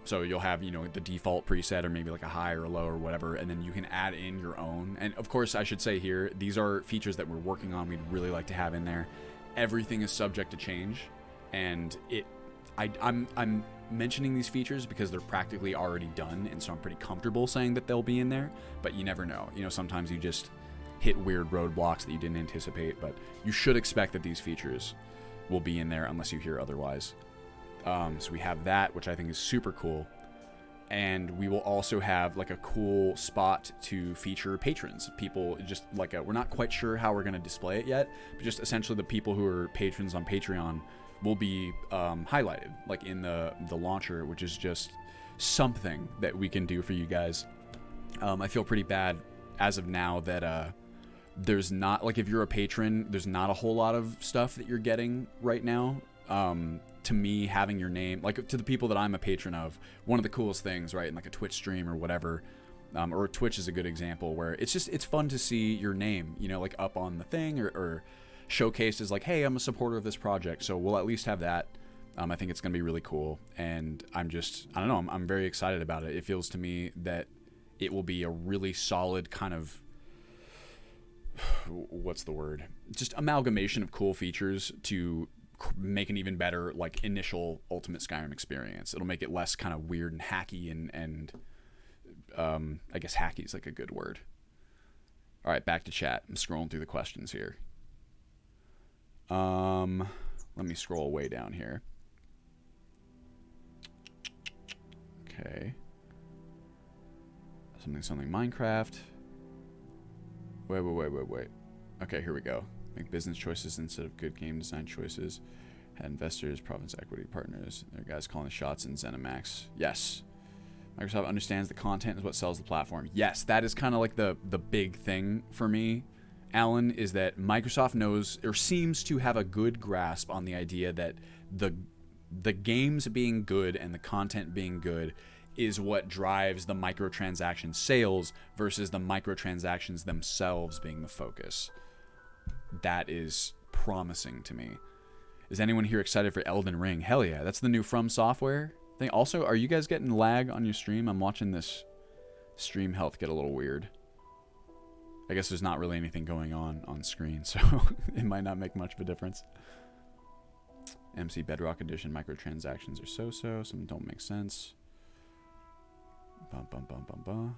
So you'll have, the default preset or maybe like a high or a low or whatever, and then you can add in your own. And of course, I should say here, these are features that we're working on. We'd really like to have in there. Everything is subject to change, and I'm mentioning these features because they're practically already done, and so I'm pretty comfortable saying that they'll be in there, but you never know. Sometimes you just hit weird roadblocks that you didn't anticipate, but you should expect that these features will be in there unless you hear otherwise. So we have that, which I think is super cool. And we will also have like a cool spot to feature patrons. People just like we're not quite sure how we're going to display it yet, but just essentially the people who are patrons on Patreon will be highlighted like in the launcher, which is just something that we can do for you guys. I feel pretty bad as of now that there's not, like, if you're a patron, there's not a whole lot of stuff that you're getting right now. To me, having your name, like to the people that I'm a patron of, one of the coolest things, right, in like a Twitch stream or whatever, or Twitch is a good example where it's fun to see your name, like up on the thing or showcased as like, hey, I'm a supporter of this project. So we'll at least have that. I think it's going to be really cool. And I don't know, I'm very excited about it. It feels to me that it will be a really solid kind of, what's the word? Just amalgamation of cool features to make an even better like initial Ultimate Skyrim experience. It'll make it less kind of weird and hacky and I guess hacky is like a good word. All right, back to chat. I'm scrolling through the questions here. Let me scroll way down here. Okay. Something Minecraft. Wait. Okay, here we go. Make business choices instead of good game design choices. Had investors, province equity partners. There are guys calling the shots in ZeniMax. Yes. Microsoft understands the content is what sells the platform. Yes, that is kind of like the big thing for me, Alan, is that Microsoft knows or seems to have a good grasp on the idea that the games being good and the content being good is what drives the microtransaction sales versus the microtransactions themselves being the focus. That is promising to me. Is anyone here excited for Elden Ring? Hell yeah, that's the new From Software thing. Also, are you guys getting lag on your stream? I'm watching this stream health get a little weird. I guess there's not really anything going on screen, so it might not make much of a difference. MC Bedrock Edition microtransactions are so-so. Some don't make sense. Bum, bum, bum, bum, bum.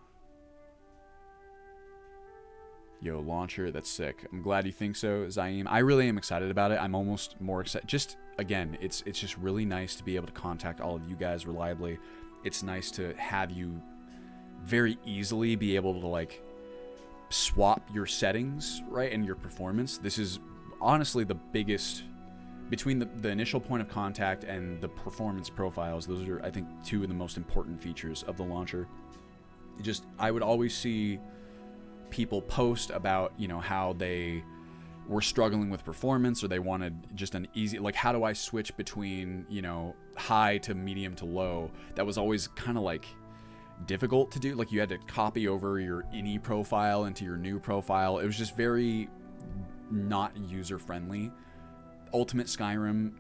Yo, launcher, that's sick. I'm glad you think so, Zaim. I really am excited about it. I'm almost more excited. Just, again, it's just really nice to be able to contact all of you guys reliably. It's nice to have you very easily be able to, like, swap your settings, right, and your performance. This is honestly the biggest, between the initial point of contact and the performance profiles, those are, I think, two of the most important features of the launcher. Just, I would always see people post about, you know, how they were struggling with performance, or they wanted just an easy, like, how do I switch between, you know, high to medium to low? That was always kind of like difficult to do. Like, you had to copy over your ini profile into your new profile. It was just very not user friendly. Ultimate Skyrim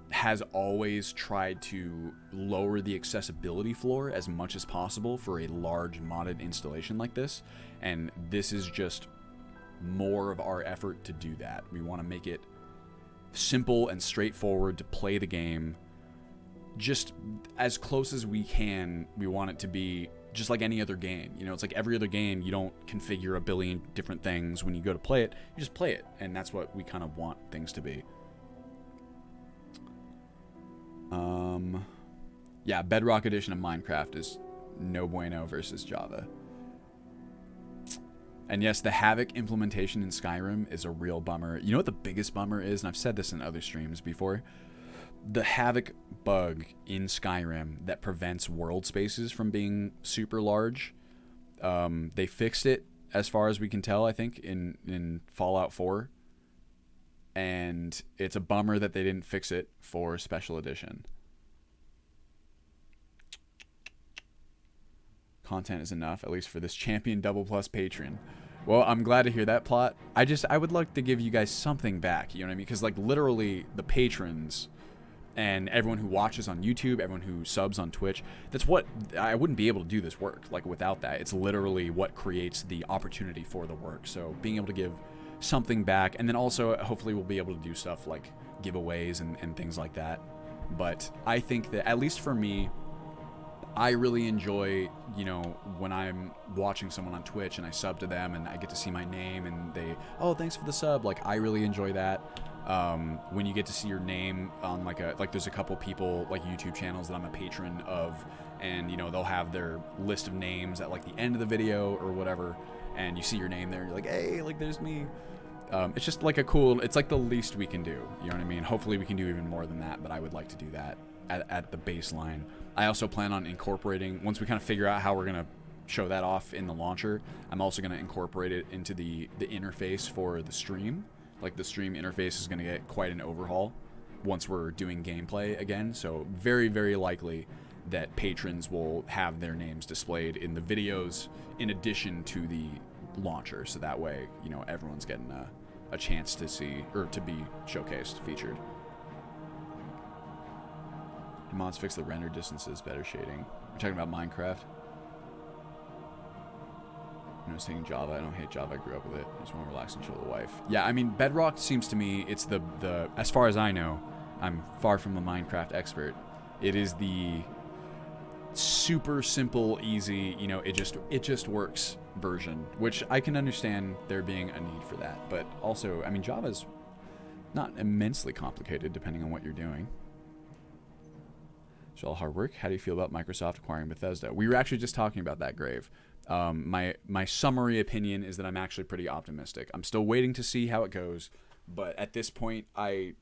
has always tried to lower the accessibility floor as much as possible for a large modded installation like this, and this is just more of our effort to do that. We want to make it simple and straightforward to play the game, just as close as we can. We want it to be just like any other game. You know, it's like every other game, you don't configure a billion different things. When you go to play it, you just play it, and that's what we kind of want things to be. Yeah, Bedrock Edition of Minecraft is no bueno versus Java. And yes, the Havoc implementation in Skyrim is a real bummer. You know what the biggest bummer is? And I've said this in other streams before. The Havoc bug in Skyrim that prevents world spaces from being super large. They fixed it, as far as we can tell, I think, in Fallout 4. And it's a bummer that they didn't fix it for Special Edition. Content is enough, at least for this Champion Double Plus patron. Well, I'm glad to hear that, Plot. I would like to give you guys something back, you know what I mean? Because, like, literally, the patrons and everyone who watches on YouTube, everyone who subs on Twitch, that's what, I wouldn't be able to do this work, like, without that. It's literally what creates the opportunity for the work. So being able to give something back, and then also, hopefully, we'll be able to do stuff like giveaways and things like that. But I think that, at least for me, I really enjoy, you know, when I'm watching someone on Twitch and I sub to them and I get to see my name and they, oh, thanks for the sub. Like, I really enjoy that. When you get to see your name on like there's a couple people, like YouTube channels that I'm a patron of, and, you know, they'll have their list of names at like the end of the video or whatever, and you see your name there and you're like, hey, like, there's me. It's just like it's like the least we can do. You know what I mean? Hopefully we can do even more than that, but I would like to do that at the baseline. I also plan on incorporating, once we kind of figure out how we're going to show that off in the launcher, I'm also going to incorporate it into the interface for the stream. Like, the stream interface is going to get quite an overhaul once we're doing gameplay again. So very, very likely that patrons will have their names displayed in the videos in addition to the launcher. So that way, you know, everyone's getting a chance to see, or to be showcased, featured. The mods fix the render distances, better shading. We're talking about Minecraft. You know, saying Java. I don't hate Java. I grew up with it. I just want to relax and chill with the wife. Yeah, I mean, Bedrock seems to me, it's the as far as I know, I'm far from a Minecraft expert. It is the super simple, easy, you know, it just works version, which I can understand there being a need for that. But also, I mean, Java's not immensely complicated depending on what you're doing. It's all hard work. How do you feel about Microsoft acquiring Bethesda? We were actually just talking about that, Grave. My summary opinion is that I'm actually pretty optimistic. I'm still waiting to see how it goes, but at this point, I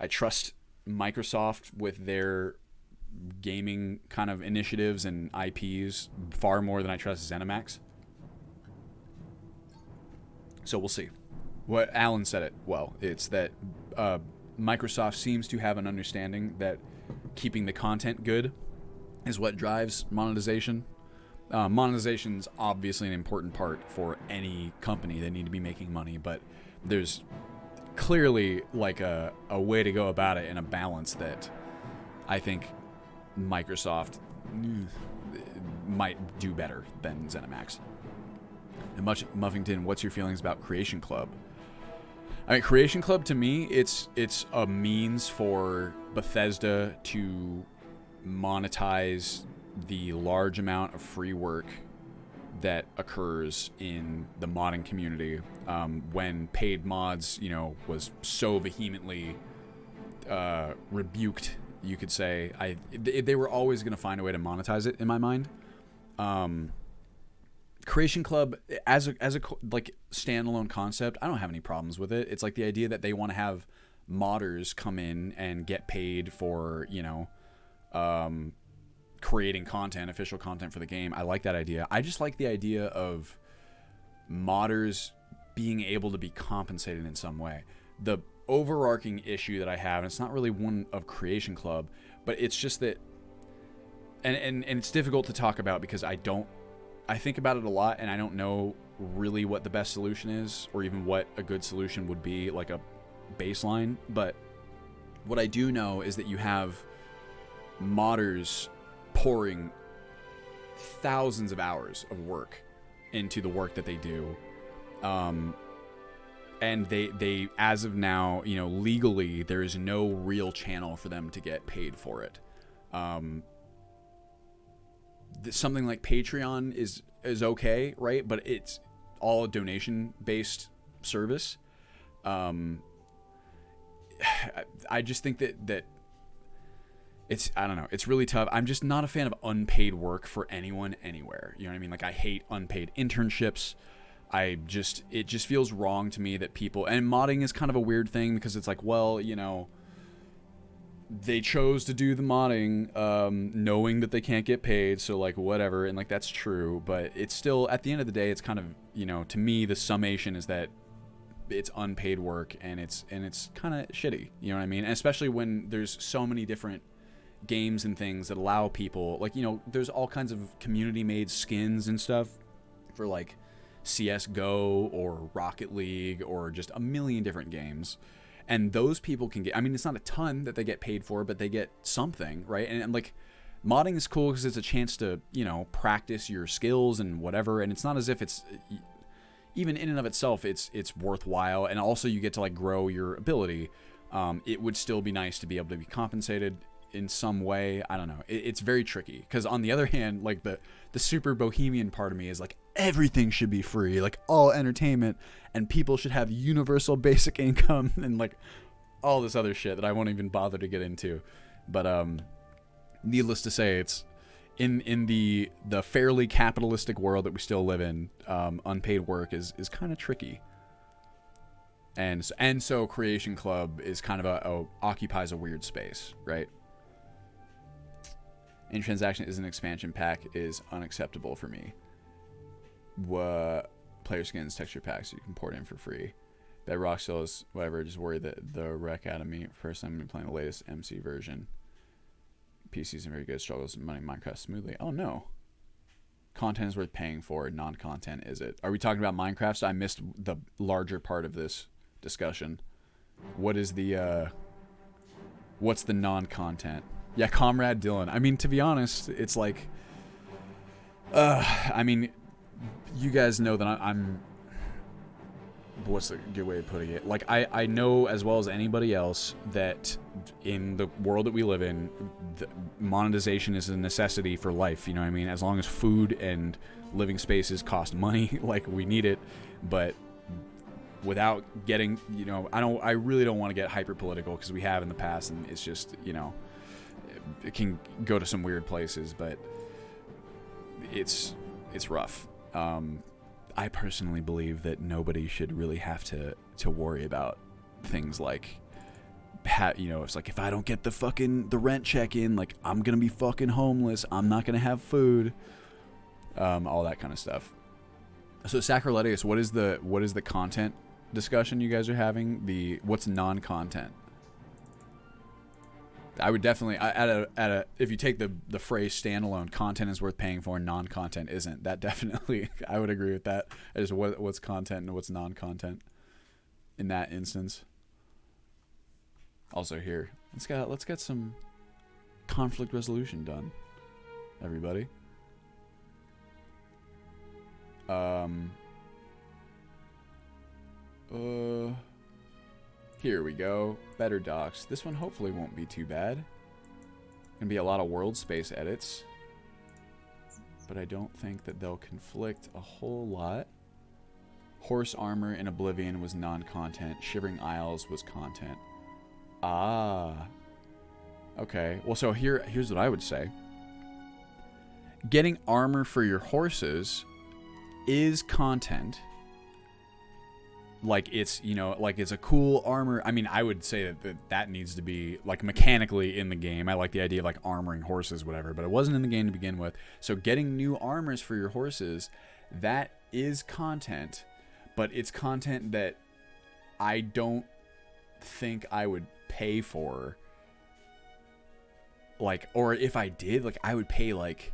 trust Microsoft with their gaming kind of initiatives and IPs far more than I trust ZeniMax. So we'll see. What Alan said it well. It's that Microsoft seems to have an understanding that keeping the content good is what drives monetization. Monetization's obviously an important part for any company. They need to be making money, but there's clearly like a way to go about it in a balance that I think Microsoft might do better than ZeniMax. And Muffington, what's your feelings about Creation Club? I mean, Creation Club, to me, it's a means for Bethesda to monetize the large amount of free work that occurs in the modding community, when paid mods, was so vehemently rebuked, you could say. They were always going to find a way to monetize it, in my mind. Creation Club as a like standalone concept, I don't have any problems with it. It's like the idea that they want to have modders come in and get paid for, creating content, official content for the game. I like that idea. I just like the idea of modders being able to be compensated in some way. The overarching issue that I have, and it's not really one of Creation Club, but it's just that, and it's difficult to talk about because I think about it a lot, and I don't know really what the best solution is, or even what a good solution would be, like a baseline. But what I do know is that you have modders pouring thousands of hours of work into the work that they do. And they, as of now, legally, there is no real channel for them to get paid for it. Something like Patreon is okay, right? But it's all a donation-based service. I just think that it's, I don't know, it's really tough. I'm just not a fan of unpaid work for anyone anywhere. You know what I mean? Like, I hate unpaid internships. It just feels wrong to me that people, and modding is kind of a weird thing because it's like, well, they chose to do the modding knowing that they can't get paid, so like whatever, and like that's true, but it's still, at the end of the day, it's kind of, to me, the summation is that it's unpaid work, and it's kind of shitty, you know what I mean? And especially when there's so many different games and things that allow people, like, there's all kinds of community made skins and stuff for like CSGO or Rocket League or just a million different games. And those people can get, I mean, it's not a ton that they get paid for, but they get something, right? And like, modding is cool because it's a chance to, practice your skills and whatever. And it's not as if it's, even in and of itself, it's worthwhile. And also you get to like grow your ability. It would still be nice to be able to be compensated in some way. I don't know. It's very tricky because on the other hand, like the super bohemian part of me is like, everything should be free, like all entertainment, and people should have universal basic income and like all this other shit that I won't even bother to get into. But needless to say, it's in the fairly capitalistic world that we still live in, unpaid work is kind of tricky. And so Creation Club is kind of occupies a weird space, right? In transaction is an expansion pack is unacceptable for me. Player skins, texture packs you can port in for free. That rock still is whatever. Just worry that the wreck out of me. First time I'm playing the latest MC version. PC isn't very good. Struggles running Minecraft smoothly. Oh no. Content is worth paying for. Non-content is it? Are we talking about Minecraft? So I missed the larger part of this discussion. What is the what's the non-content? Yeah, Comrade Dylan. I mean, to be honest, it's like I mean, you guys know that I'm what's a good way of putting it? Like, I know as well as anybody else that in the world that we live in, monetization is a necessity for life. You know what I mean? As long as food and living spaces cost money, like, we need it. But without getting, I really don't want to get hyper political because we have in the past, and it's just, it can go to some weird places, but it's rough. I personally believe that nobody should really have to worry about things like, it's like, if I don't get the rent check in, like, I'm gonna be fucking homeless. I'm not gonna have food. All that kind of stuff. So Sacriletius, what is the content discussion you guys are having? What's non-content? I would definitely if you take the phrase standalone, content is worth paying for and non-content isn't. That definitely, I would agree with that. Is what's content and what's non-content in that instance. Also here, let's get some conflict resolution done, everybody. Um, Here we go. Better docs. This one hopefully won't be too bad. Gonna be a lot of world space edits, but I don't think that they'll conflict a whole lot. Horse armor in Oblivion was non-content. Shivering Isles was content. Ah. Okay. Well, so here's what I would say. Getting armor for your horses is content. Like it's, you know, like it's a cool armor. I mean, I would say that needs to be like mechanically in the game. I like the idea of like armoring horses, whatever, but it wasn't in the game to begin with. So getting new armors for your horses, that is content, but it's content that I don't think I would pay for. Like, or if I did, like I would pay like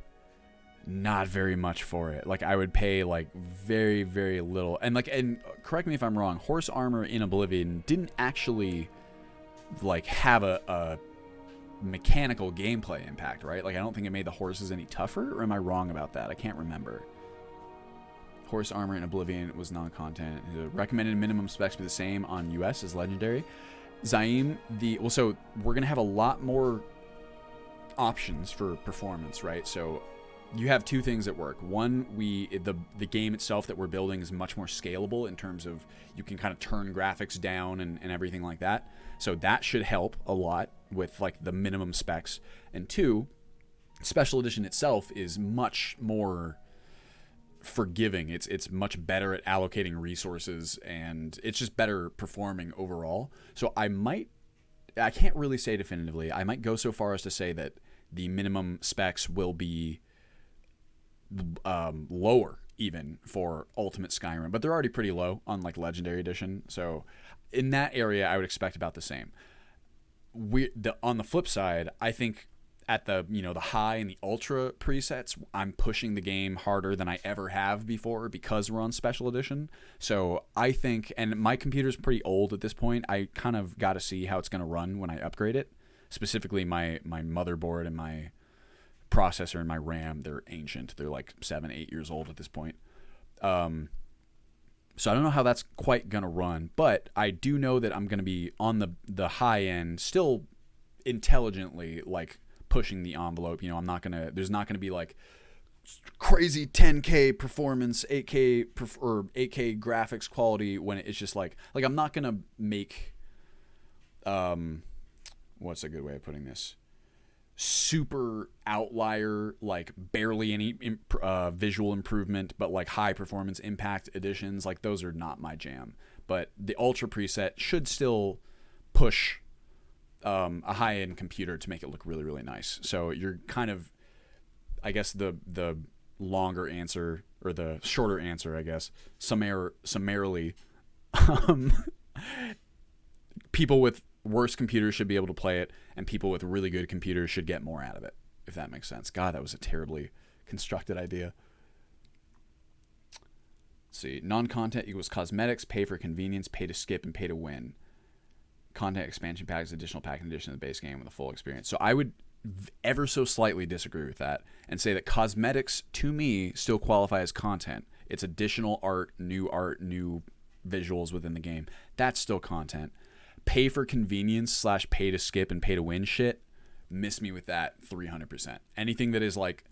not very much for it. Like I would pay like very, very little. And like, and correct me if I'm wrong, horse armor in Oblivion didn't actually like have a mechanical gameplay impact, right? Like I don't think it made the horses any tougher, or am I wrong about that? I can't remember. Horse armor in Oblivion was non-content. The recommended minimum specs be the same on US as Legendary. Zaim, so we're gonna have a lot more options for performance, right? So you have two things at work. One, the game itself that we're building is much more scalable in terms of you can kind of turn graphics down and everything like that. So that should help a lot with like the minimum specs. And two, Special Edition itself is much more forgiving. It's much better at allocating resources, and it's just better performing overall. So I can't really say definitively. I might go so far as to say that the minimum specs will be lower even for Ultimate Skyrim, but they're already pretty low on like Legendary Edition. So in that area, I would expect about the same. On the flip side, I think at the high and the ultra presets, I'm pushing the game harder than I ever have before because we're on Special Edition. So I think, and my computer's pretty old at this point, I kind of got to see how it's going to run when I upgrade it. Specifically, my motherboard and my processor and my RAM, they're ancient. They're like 7-8 years old at this point. So I don't know how that's quite gonna run, but I do know that I'm gonna be on the high end, still intelligently like pushing the envelope. You know, there's not gonna be like crazy 10K performance, 8K or 8K graphics quality when it's just like I'm not gonna make what's a good way of putting this? Super outlier, like barely any visual improvement, but like high performance impact editions, like those are not my jam. But the ultra preset should still push a high end computer to make it look really, really nice. So you're kind of, I guess the longer answer, or the shorter answer, I guess, summarily, people with worse computers should be able to play it, and people with really good computers should get more out of it, if that makes sense. God, that was a terribly constructed idea. Let's see. Non-content equals cosmetics, pay for convenience, pay to skip, and pay to win. Content expansion packs, additional pack in addition to the base game with a full experience. So I would ever so slightly disagree with that and say that cosmetics, to me, still qualify as content. It's additional art, new visuals within the game. That's still content. Pay for convenience / pay to skip and pay to win shit, miss me with that 300%. Anything that is like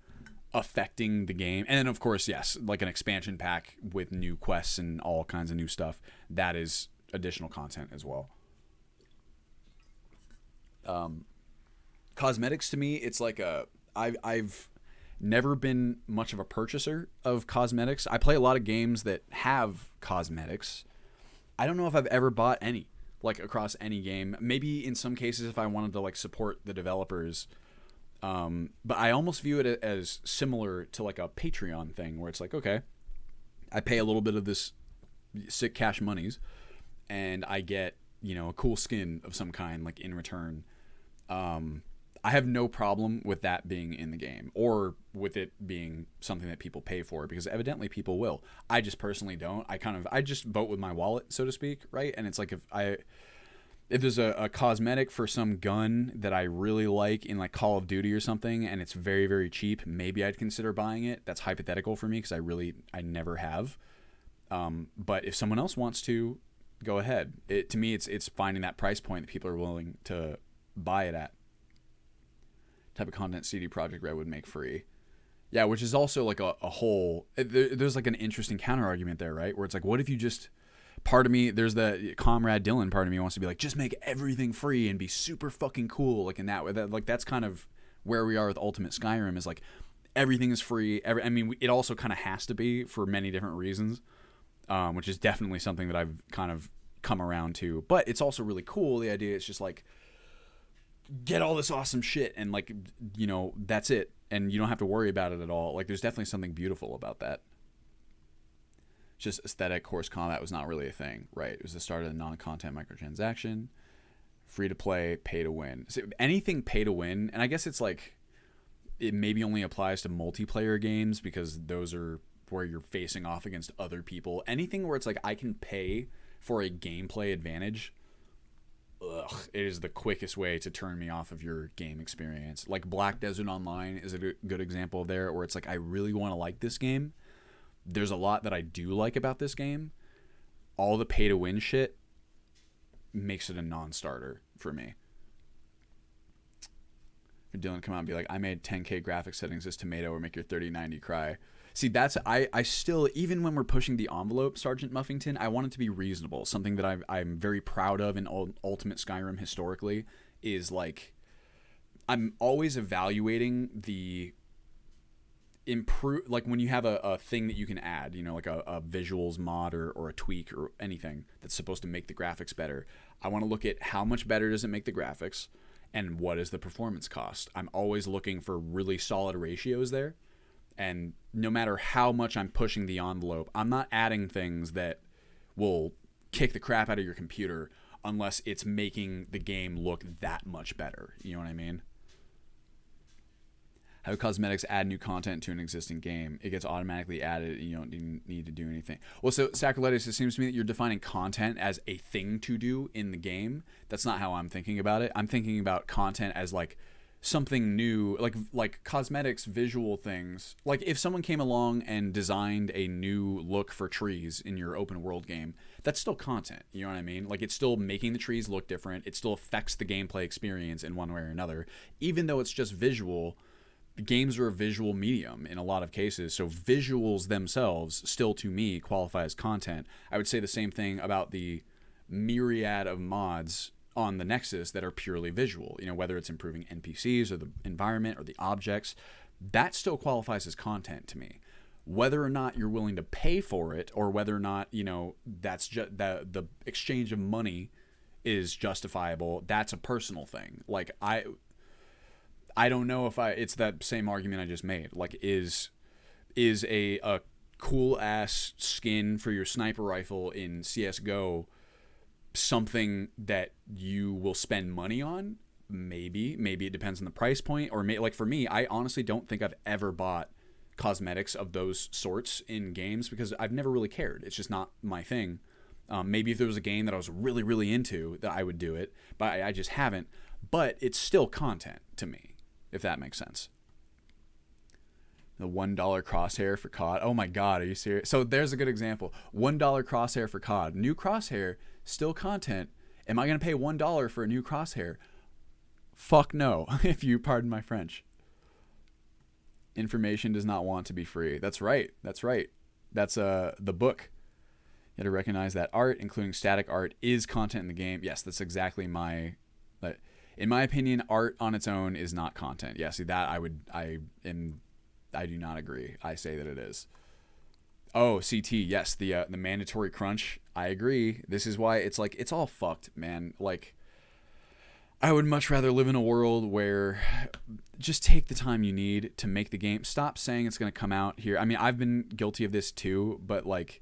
affecting the game, and then of course, yes, like an expansion pack with new quests and all kinds of new stuff, that is additional content as well. Cosmetics, to me, it's like I've never been much of a purchaser of cosmetics. I play a lot of games that have cosmetics. I don't know if I've ever bought any, like across any game. Maybe in some cases if I wanted to like support the developers, but I almost view it as similar to like a Patreon thing, where it's like, okay, I pay a little bit of this sick cash monies and I get, a cool skin of some kind, like in return. I have no problem with that being in the game, or with it being something that people pay for, because evidently people will. I just personally don't. I just vote with my wallet, so to speak, right? And it's like, if there's a cosmetic for some gun that I really like in like Call of Duty or something, and it's very, very cheap, maybe I'd consider buying it. That's hypothetical for me because I never have. But if someone else wants to, go ahead. To me, it's finding that price point that people are willing to buy it at. Type of content CD Projekt Red would make free. Yeah, which is also like a whole. There's like an interesting counter argument there, right? Where it's like, what if you just. Part of me, there's the comrade Dylan part of me wants to be like, just make everything free and be super fucking cool. Like in that way, like that's kind of where we are with Ultimate Skyrim is like everything is free. I mean, it also kind of has to be for many different reasons, which is definitely something that I've kind of come around to. But it's also really cool. The idea is just like, get all this awesome shit and like, you know, that's it. And you don't have to worry about it at all. Like there's definitely something beautiful about that. Just aesthetic, course combat was not really a thing, right? It was the start of the non-content microtransaction, free to play, pay to win. So anything pay to win, and I guess it's like it maybe only applies to multiplayer games because those are where you're facing off against other people. Anything where it's like I can pay for a gameplay advantage, it is the quickest way to turn me off of your game experience. Like Black Desert Online is a good example there, where it's like I really want to like this game. There's a lot that I do like about this game. All the pay to win shit makes it a non-starter for me. For Dylan come out and be like, I made 10K graphic settings as tomato or make your 3090 cry. See, that's I still, even when we're pushing the envelope, Sergeant Muffington, I want it to be reasonable. Something that I'm very proud of in Ultimate Skyrim historically is like I'm always evaluating the improve, like when you have a thing that you can add, you know, like a visuals mod or a tweak or anything that's supposed to make the graphics better. I want to look at how much better does it make the graphics and what is the performance cost. I'm always looking for really solid ratios there. And no matter how much I'm pushing the envelope, I'm not adding things that will kick the crap out of your computer unless it's making the game look that much better. You know what I mean? How cosmetics add new content to an existing game. It gets automatically added and you don't need to do anything. Well, so Sacroletus, it seems to me that you're defining content as a thing to do in the game. That's not how I'm thinking about it. I'm thinking about content as like something new, like cosmetics, visual things. Like if someone came along and designed a new look for trees in your open world game, that's still content. You know what I mean? Like it's still making the trees look different. It still affects the gameplay experience in one way or another. Even though it's just visual, games are a visual medium in a lot of cases. So visuals themselves still to me qualify as content. I would say the same thing about the myriad of mods on the Nexus that are purely visual, you know, whether it's improving NPCs or the environment or the objects, that still qualifies as content to me. Whether or not you're willing to pay for it or whether or not, you know, that's just the exchange of money is justifiable, that's a personal thing. Like I don't know if it's that same argument I just made. Like is a cool ass skin for your sniper rifle in CS:GO something that you will spend money on? Maybe it depends on the price point, or like for me, I honestly don't think I've ever bought cosmetics of those sorts in games because I've never really cared. It's just not my thing. Maybe if there was a game that I was really, really into, that I would do it, but I just haven't. But it's still content to me, if that makes sense. The $1 crosshair for COD. Oh my God, are you serious? So there's a good example. $1 crosshair for COD. New crosshair, still content. Am I going to pay $1 for a new crosshair? Fuck no, if you pardon my French. Information does not want to be free. That's right. That's the book. You got to recognize that art, including static art, is content in the game. Yes, that's exactly my... In my opinion, art on its own is not content. Yeah, see that I do not agree. I say that it is. Oh, CT, yes, the mandatory crunch. I agree. This is why it's like it's all fucked, man. Like I would much rather live in a world where just take the time you need to make the game. Stop saying it's going to come out here. I mean, I've been guilty of this too, but like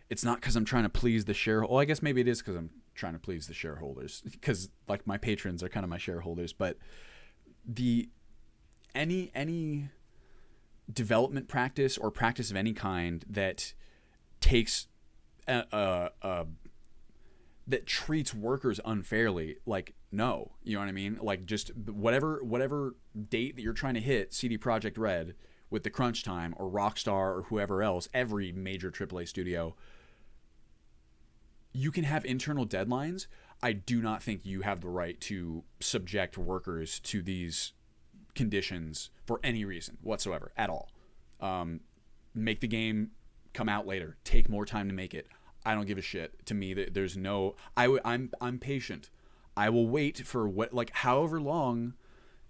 it's not because I'm trying to please the shareholder. Well, I guess maybe it is because I'm trying to please the shareholders, because like my patrons are kind of my shareholders. But any development practice or practice of any kind that takes that treats workers unfairly. Like, no, you know what I mean? Like, just whatever date that you're trying to hit, CD Projekt Red with the crunch time, or Rockstar, or whoever else, every major AAA studio, you can have internal deadlines. I do not think you have the right to subject workers to these conditions for any reason whatsoever at all. Make the game come out later. Take more time to make it. I don't give a shit. To me, there's no. I'm patient. I will wait for however long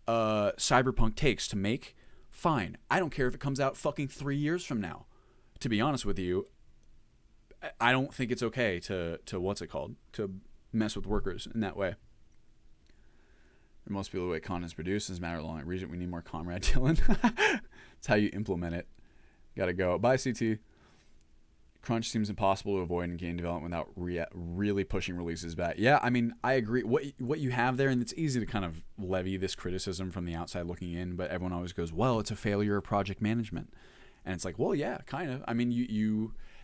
Cyberpunk takes to make. Fine. I don't care if it comes out fucking 3 years from now. To be honest with you, I don't think it's okay to what's it called, to mess with workers in that way. For most people, the way content is produced doesn't matter how long it reads it. We need more comrade, Dylan. It's how you implement it. Gotta go. Bye, CT. Crunch seems impossible to avoid in game development without really pushing releases back. Yeah, I mean, I agree. What you have there, and it's easy to kind of levy this criticism from the outside looking in, but everyone always goes, well, it's a failure of project management. And it's like, well, yeah, kind of. I mean,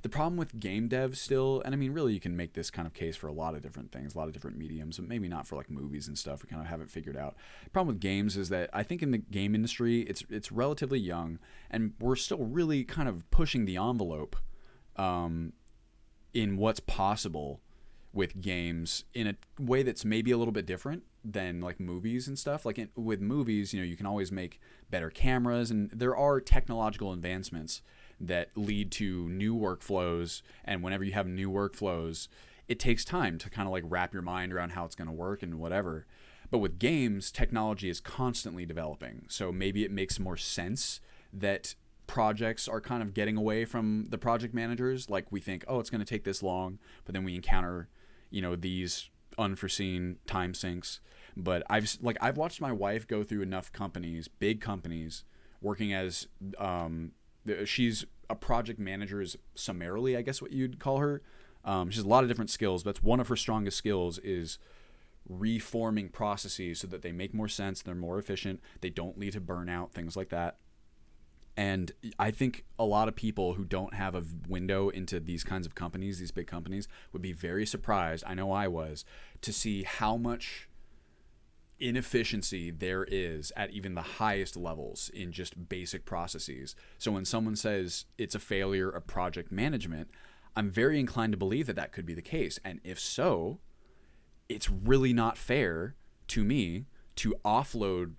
the problem with game dev still, and I mean, really, you can make this kind of case for a lot of different things, a lot of different mediums, but maybe not for like movies and stuff. We kind of haven't figured out. The problem with games is that I think in the game industry, it's relatively young, and we're still really kind of pushing the envelope in what's possible with games in a way that's maybe a little bit different than like movies and stuff. Like with movies, you can always make better cameras, and there are technological advancements that lead to new workflows. And whenever you have new workflows, it takes time to kind of like wrap your mind around how it's going to work and whatever. But with games, technology is constantly developing. So maybe it makes more sense that projects are kind of getting away from the project managers. Like we think, oh, it's going to take this long, but then we encounter, these unforeseen time sinks. But I've watched my wife go through enough companies, big companies, working as she's a project manager, is summarily, I guess what you'd call her. She has a lot of different skills. That's one of her strongest skills, is reforming processes so that they make more sense, they're more efficient, they don't lead to burnout, things like that. And I think a lot of people who don't have a window into these kinds of companies, these big companies, would be very surprised, I know I was, to see how much inefficiency there is at even the highest levels in just basic processes. So when someone says it's a failure of project management, I'm very inclined to believe that that could be the case. And if so, it's really not fair to me to offload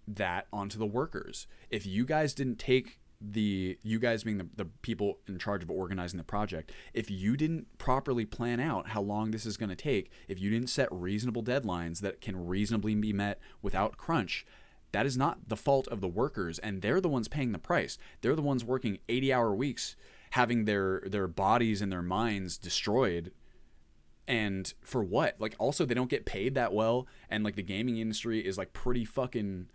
that onto the workers. If you guys didn't take you guys being the people in charge of organizing the project, if you didn't properly plan out how long this is going to take, if you didn't set reasonable deadlines that can reasonably be met without crunch, that is not the fault of the workers, and they're the ones paying the price. They're the ones working 80-hour weeks, having their bodies and their minds destroyed. And for what? Like, also, they don't get paid that well, and like the gaming industry is like pretty fucking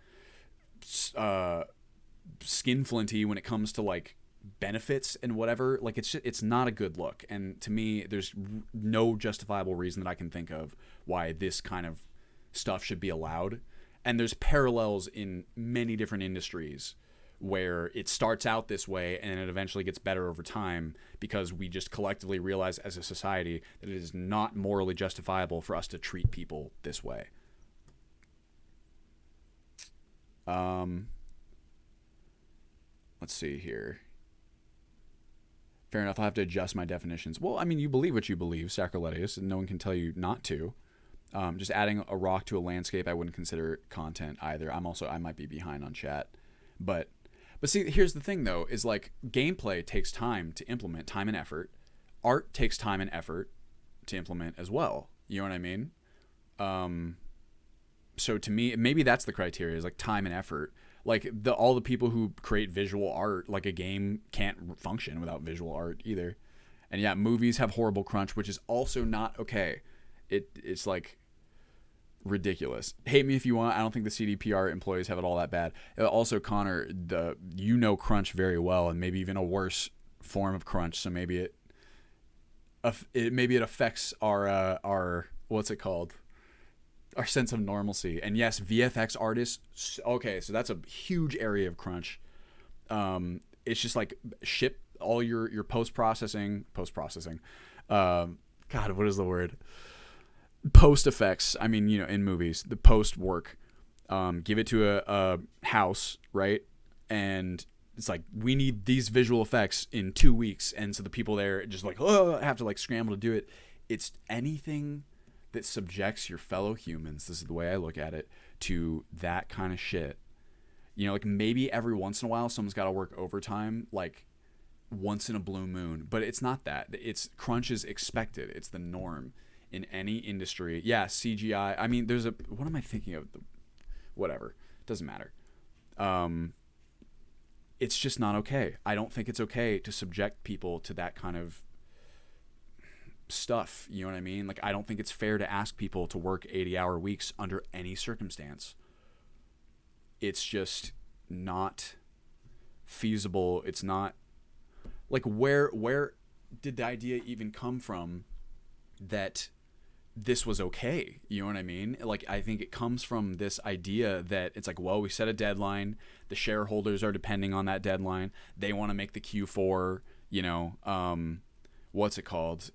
skinflinty when it comes to like benefits and whatever. Like, it's not a good look. And to me, there's no justifiable reason that I can think of why this kind of stuff should be allowed. And there's parallels in many different industries where it starts out this way and it eventually gets better over time, because we just collectively realize as a society that it is not morally justifiable for us to treat people this way. Let's see here. Fair enough. I'll have to adjust my definitions. Well, I mean, you believe what you believe, Sacrilegious, and no one can tell you not to. Just adding a rock to a landscape, I wouldn't consider content either. I might be behind on chat, but see, here's the thing though, is like gameplay takes time to implement, time and effort. Art takes time and effort to implement as well. You know what I mean? So to me, maybe that's the criteria, is like time and effort. Like all the people who create visual art, like a game can't function without visual art either. And yeah, movies have horrible crunch, which is also not okay. It's like ridiculous. Hate me if you want. I don't think the CDPR employees have it all that bad. Also, Connor, crunch very well, and maybe even a worse form of crunch. So maybe it affects our what's it called? Our sense of normalcy. And yes, VFX artists. Okay, so that's a huge area of crunch. It's just like ship all your post processing. God, what is the word? post effects. I mean, in movies, the post work. Give it to a house, right? And it's like, we need these visual effects in 2 weeks, and so the people there just like, oh, have to like scramble to do it. It's anything that subjects your fellow humans, this is the way I look at it, to that kind of shit. Like maybe every once in a while someone's got to work overtime, like once in a blue moon, but it's not that. It's crunch is expected. It's the norm in any industry. Yeah, CGI. I mean, what am I thinking of? Whatever, doesn't matter. It's just not okay. I don't think it's okay to subject people to that kind of stuff. You know what I mean? Like, I don't think it's fair to ask people to work 80-hour weeks under any circumstance. It's just not feasible. It's not like, where did the idea even come from that this was okay? You know what I mean? Like, I think it comes from this idea that it's like, well, we set a deadline. The shareholders are depending on that deadline. They want to make the Q4, what's it called?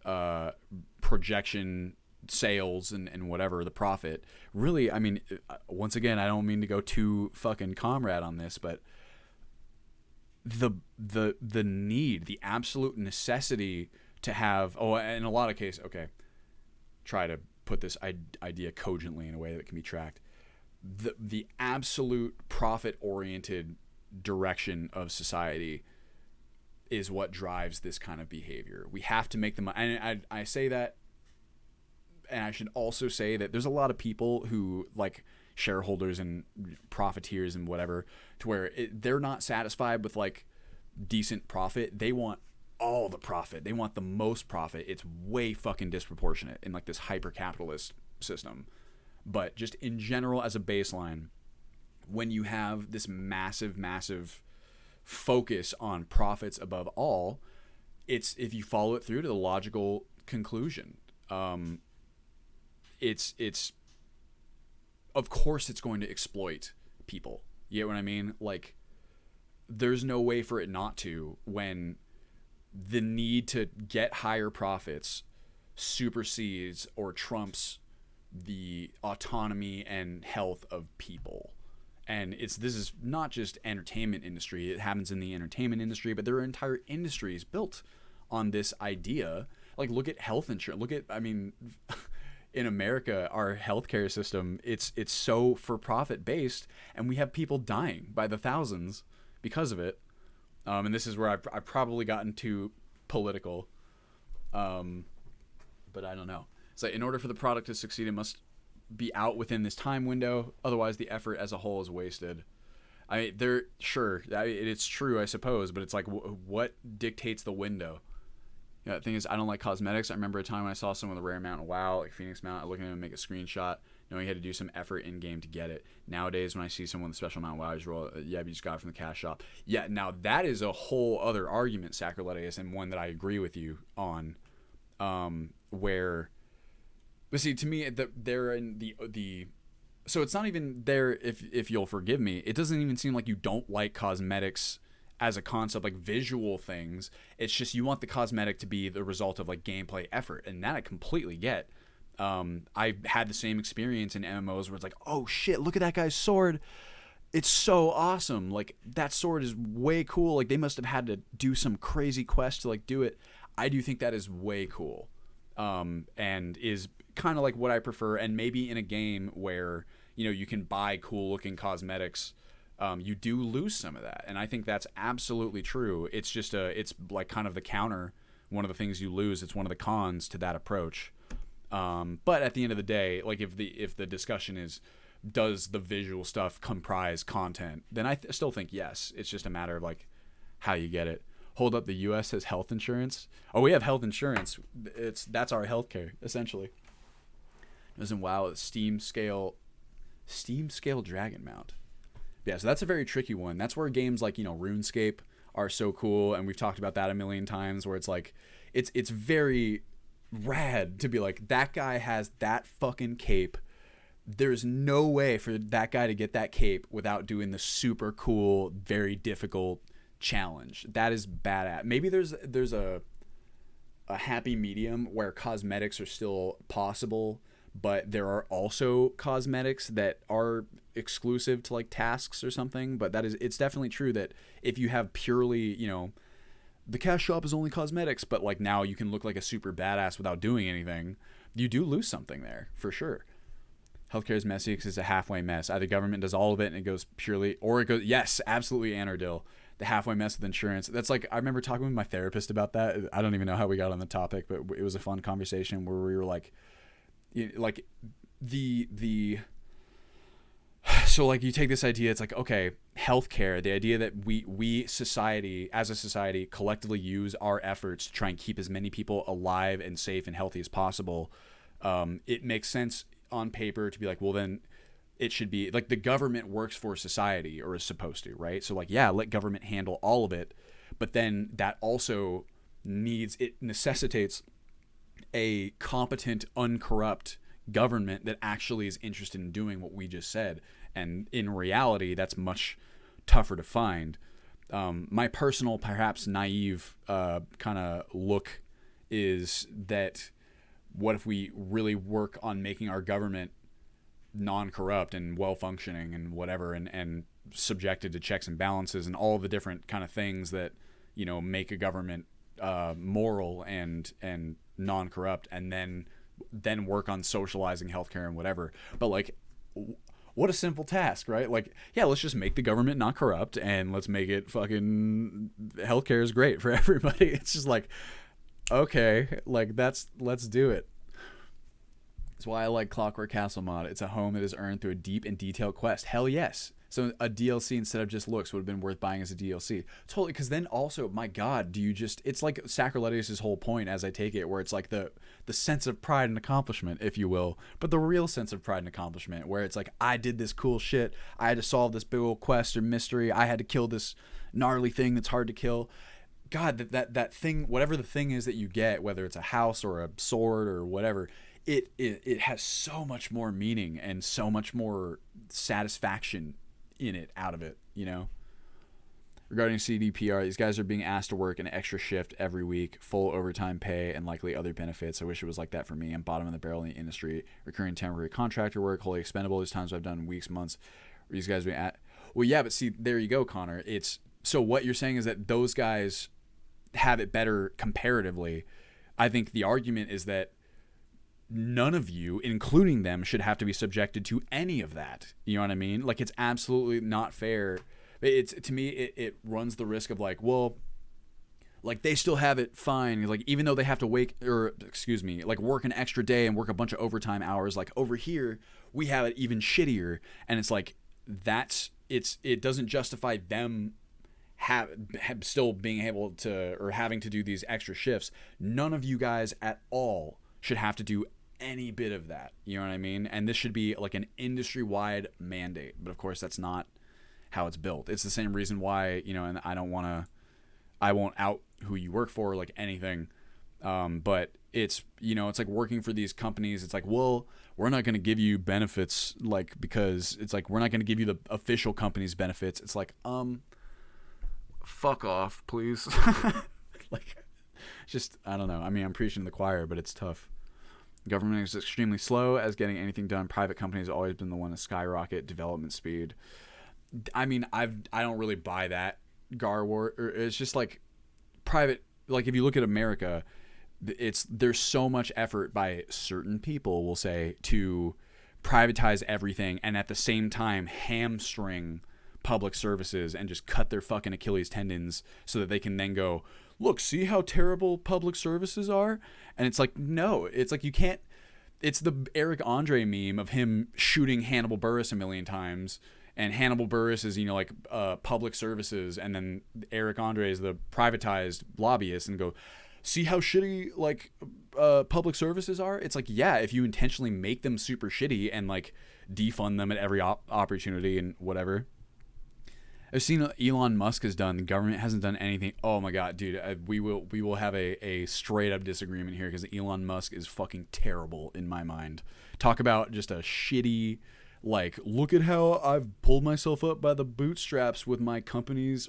Projection sales and whatever, the profit. Really, I mean, once again, I don't mean to go too fucking comrade on this, but the need, the absolute necessity to have, in a lot of cases, okay, try to put this idea cogently in a way that can be tracked. The absolute profit-oriented direction of society is what drives this kind of behavior. We have to make the money. And I say that, and I should also say that there's a lot of people who, like shareholders and profiteers and whatever, to where they're not satisfied with like decent profit. They want all the profit. They want the most profit. It's way fucking disproportionate in like this hyper-capitalist system. But just in general, as a baseline, when you have this massive focus on profits above all, it's, if you follow it through to the logical conclusion, it's of course it's going to exploit people. You get what I mean? Like, there's no way for it not to, when the need to get higher profits supersedes or trumps the autonomy and health of people. And this is not just entertainment industry. It happens in the entertainment industry, but there are entire industries built on this idea. Like, look at health insurance. In America, our healthcare system, it's so for profit based, and we have people dying by the thousands because of it. And this is where I've probably gotten too political. But I don't know. So in order for the product to succeed, it must be out within this time window. Otherwise, the effort as a whole is wasted. It's true, I suppose, but it's like, what dictates the window? The thing is, I don't like cosmetics. I remember a time when I saw someone with a rare mount of WoW, like Phoenix Mount, looking at him make a screenshot, knowing he had to do some effort in game to get it. Nowadays, when I see someone with a special mount of WoW, I just roll, you just got it from the cash shop. Yeah, now that is a whole other argument, Sacrilegious, and one that I agree with you on. But see, to me, they're in the so it's not even there. If you'll forgive me, it doesn't even seem like you don't like cosmetics as a concept, like visual things. It's just you want the cosmetic to be the result of like gameplay effort, and that I completely get. I had the same experience in MMOs where it's like, oh shit, look at that guy's sword. It's so awesome. Like, that sword is way cool. Like, they must have had to do some crazy quest to like do it. I do think that is way cool. And is kind of like what I prefer. And maybe in a game where, you can buy cool looking cosmetics, you do lose some of that. And I think that's absolutely true. It's just it's like kind of the counter. One of the things you lose, it's one of the cons to that approach. But at the end of the day, like if the discussion is, does the visual stuff comprise content, then I still think yes. It's just a matter of like how you get it. Hold up, the U.S. has health insurance. Oh, we have health insurance. That's our healthcare essentially. It was in WoW, Steam scale dragon mount. Yeah, so that's a very tricky one. That's where games like RuneScape are so cool, and we've talked about that a million times. Where it's like, it's very rad to be like, that guy has that fucking cape. There's no way for that guy to get that cape without doing the super cool, very difficult challenge. That is badass. Maybe there's a happy medium where cosmetics are still possible, but there are also cosmetics that are exclusive to like tasks or something. But it's definitely true that if you have purely, the cash shop is only cosmetics, but like now you can look like a super badass without doing anything, you do lose something there for sure. Healthcare is messy because it's a halfway mess. Either government does all of it and it goes purely, or it goes, yes, absolutely, Anardil, the halfway mess with insurance. That's like, I remember talking with my therapist about that. I don't even know how we got on the topic, but it was a fun conversation where we were like so like you take this idea, it's like, okay, healthcare, the idea that we society, as a society, collectively use our efforts to try and keep as many people alive and safe and healthy as possible. It makes sense on paper to be like, well, then it should be like the government works for society, or is supposed to, right? So like, yeah, let government handle all of it, but then that also necessitates a competent, uncorrupt government that actually is interested in doing what we just said. And in reality, that's much tougher to find. My personal, perhaps naive kind of look is that what if we really work on making our government non-corrupt and well-functioning and whatever, and subjected to checks and balances and all the different kind of things that, make a government moral and non-corrupt, and then work on socializing healthcare and whatever. But like, what a simple task, right? Like, yeah, let's just make the government not corrupt and let's make it fucking, healthcare is great for everybody. It's just like, okay, like let's do it. That's why I like Clockwork Castle mod. It's a home that is earned through a deep and detailed quest. Hell yes. So a DLC instead of just looks would have been worth buying as a DLC. Totally, because then also, my God, it's like Sacrilegious' whole point, as I take it, where it's like the sense of pride and accomplishment, if you will, but the real sense of pride and accomplishment, where it's like, I did this cool shit, I had to solve this big old quest or mystery, I had to kill this gnarly thing that's hard to kill. God, that thing, whatever the thing is that you get, whether it's a house or a sword or whatever, it has so much more meaning and so much more satisfaction in it, out of it, Regarding CDPR, these guys are being asked to work an extra shift every week, full overtime pay, and likely other benefits. I wish it was like that for me. I'm bottom of the barrel in the industry. Recurring temporary contractor work, wholly expendable. There's times I've done weeks, months, where these guys being well, yeah, but see, there you go, Connor. So what you're saying is that those guys have it better comparatively. I think the argument is that none of you, including them, should have to be subjected to any of that. You know what I mean? Like, it's absolutely not fair. To me, it runs the risk of like, well, like they still have it fine. Like, even though they have to work an extra day and work a bunch of overtime hours, like over here, we have it even shittier. And it's like, it doesn't justify them have still being able to, or having to do these extra shifts. None of you guys at all should have to do any bit of that. You know what I mean? And this should be like an industry-wide mandate. But of course, that's not how it's built. It's the same reason why, and I won't out who you work for, like anything. But it's, it's like working for these companies. It's like, well, we're not going to give you benefits, like, because it's like, we're not going to give you the official company's benefits. It's like, fuck off, please. Like, just, I don't know. I mean, I'm preaching to the choir, but it's tough. Government is extremely slow as getting anything done. Private companies have always been the one to skyrocket development speed. I mean, I don't really buy that, Garwart. It's just like private. Like, if you look at America, there's so much effort by certain people, we'll say, to privatize everything, and at the same time hamstring public services and just cut their fucking Achilles tendons so that they can then go, look, see how terrible public services are? And it's like, no, it's like, you can't. It's the Eric Andre meme of him shooting Hannibal Buress a million times, and Hannibal Buress is, public services, and then Eric Andre is the privatized lobbyist, and go, see how shitty, like, public services are? It's like, yeah, if you intentionally make them super shitty and, like, defund them at every opportunity and whatever. I've seen what Elon Musk has done. The government hasn't done anything. Oh my God, dude. We will have a straight up disagreement here, because Elon Musk is fucking terrible in my mind. Talk about just a shitty, like, look at how I've pulled myself up by the bootstraps with my family's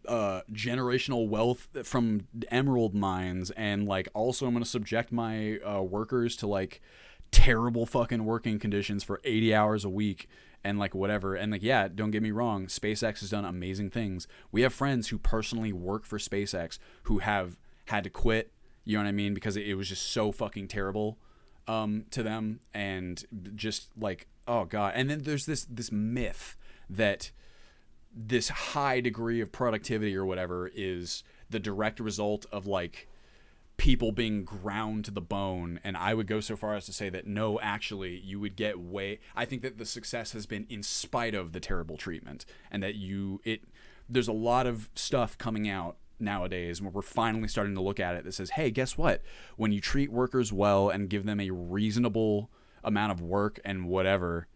generational wealth from emerald mines, and like also I'm gonna subject my workers to like terrible fucking working conditions for 80 hours a week and like whatever. And like, yeah, don't get me wrong, SpaceX has done amazing things. We have friends who personally work for SpaceX who have had to quit, you know what I mean, because it was just so fucking terrible to them, and just like, oh god. And then there's this myth that this high degree of productivity or whatever is the direct result of like people being ground to the bone. And I would go so far as to say that no, actually you would get I think that the success has been in spite of the terrible treatment, and that there's a lot of stuff coming out nowadays where we're finally starting to look at it that says, hey, guess what, when you treat workers well and give them a reasonable amount of work and whatever,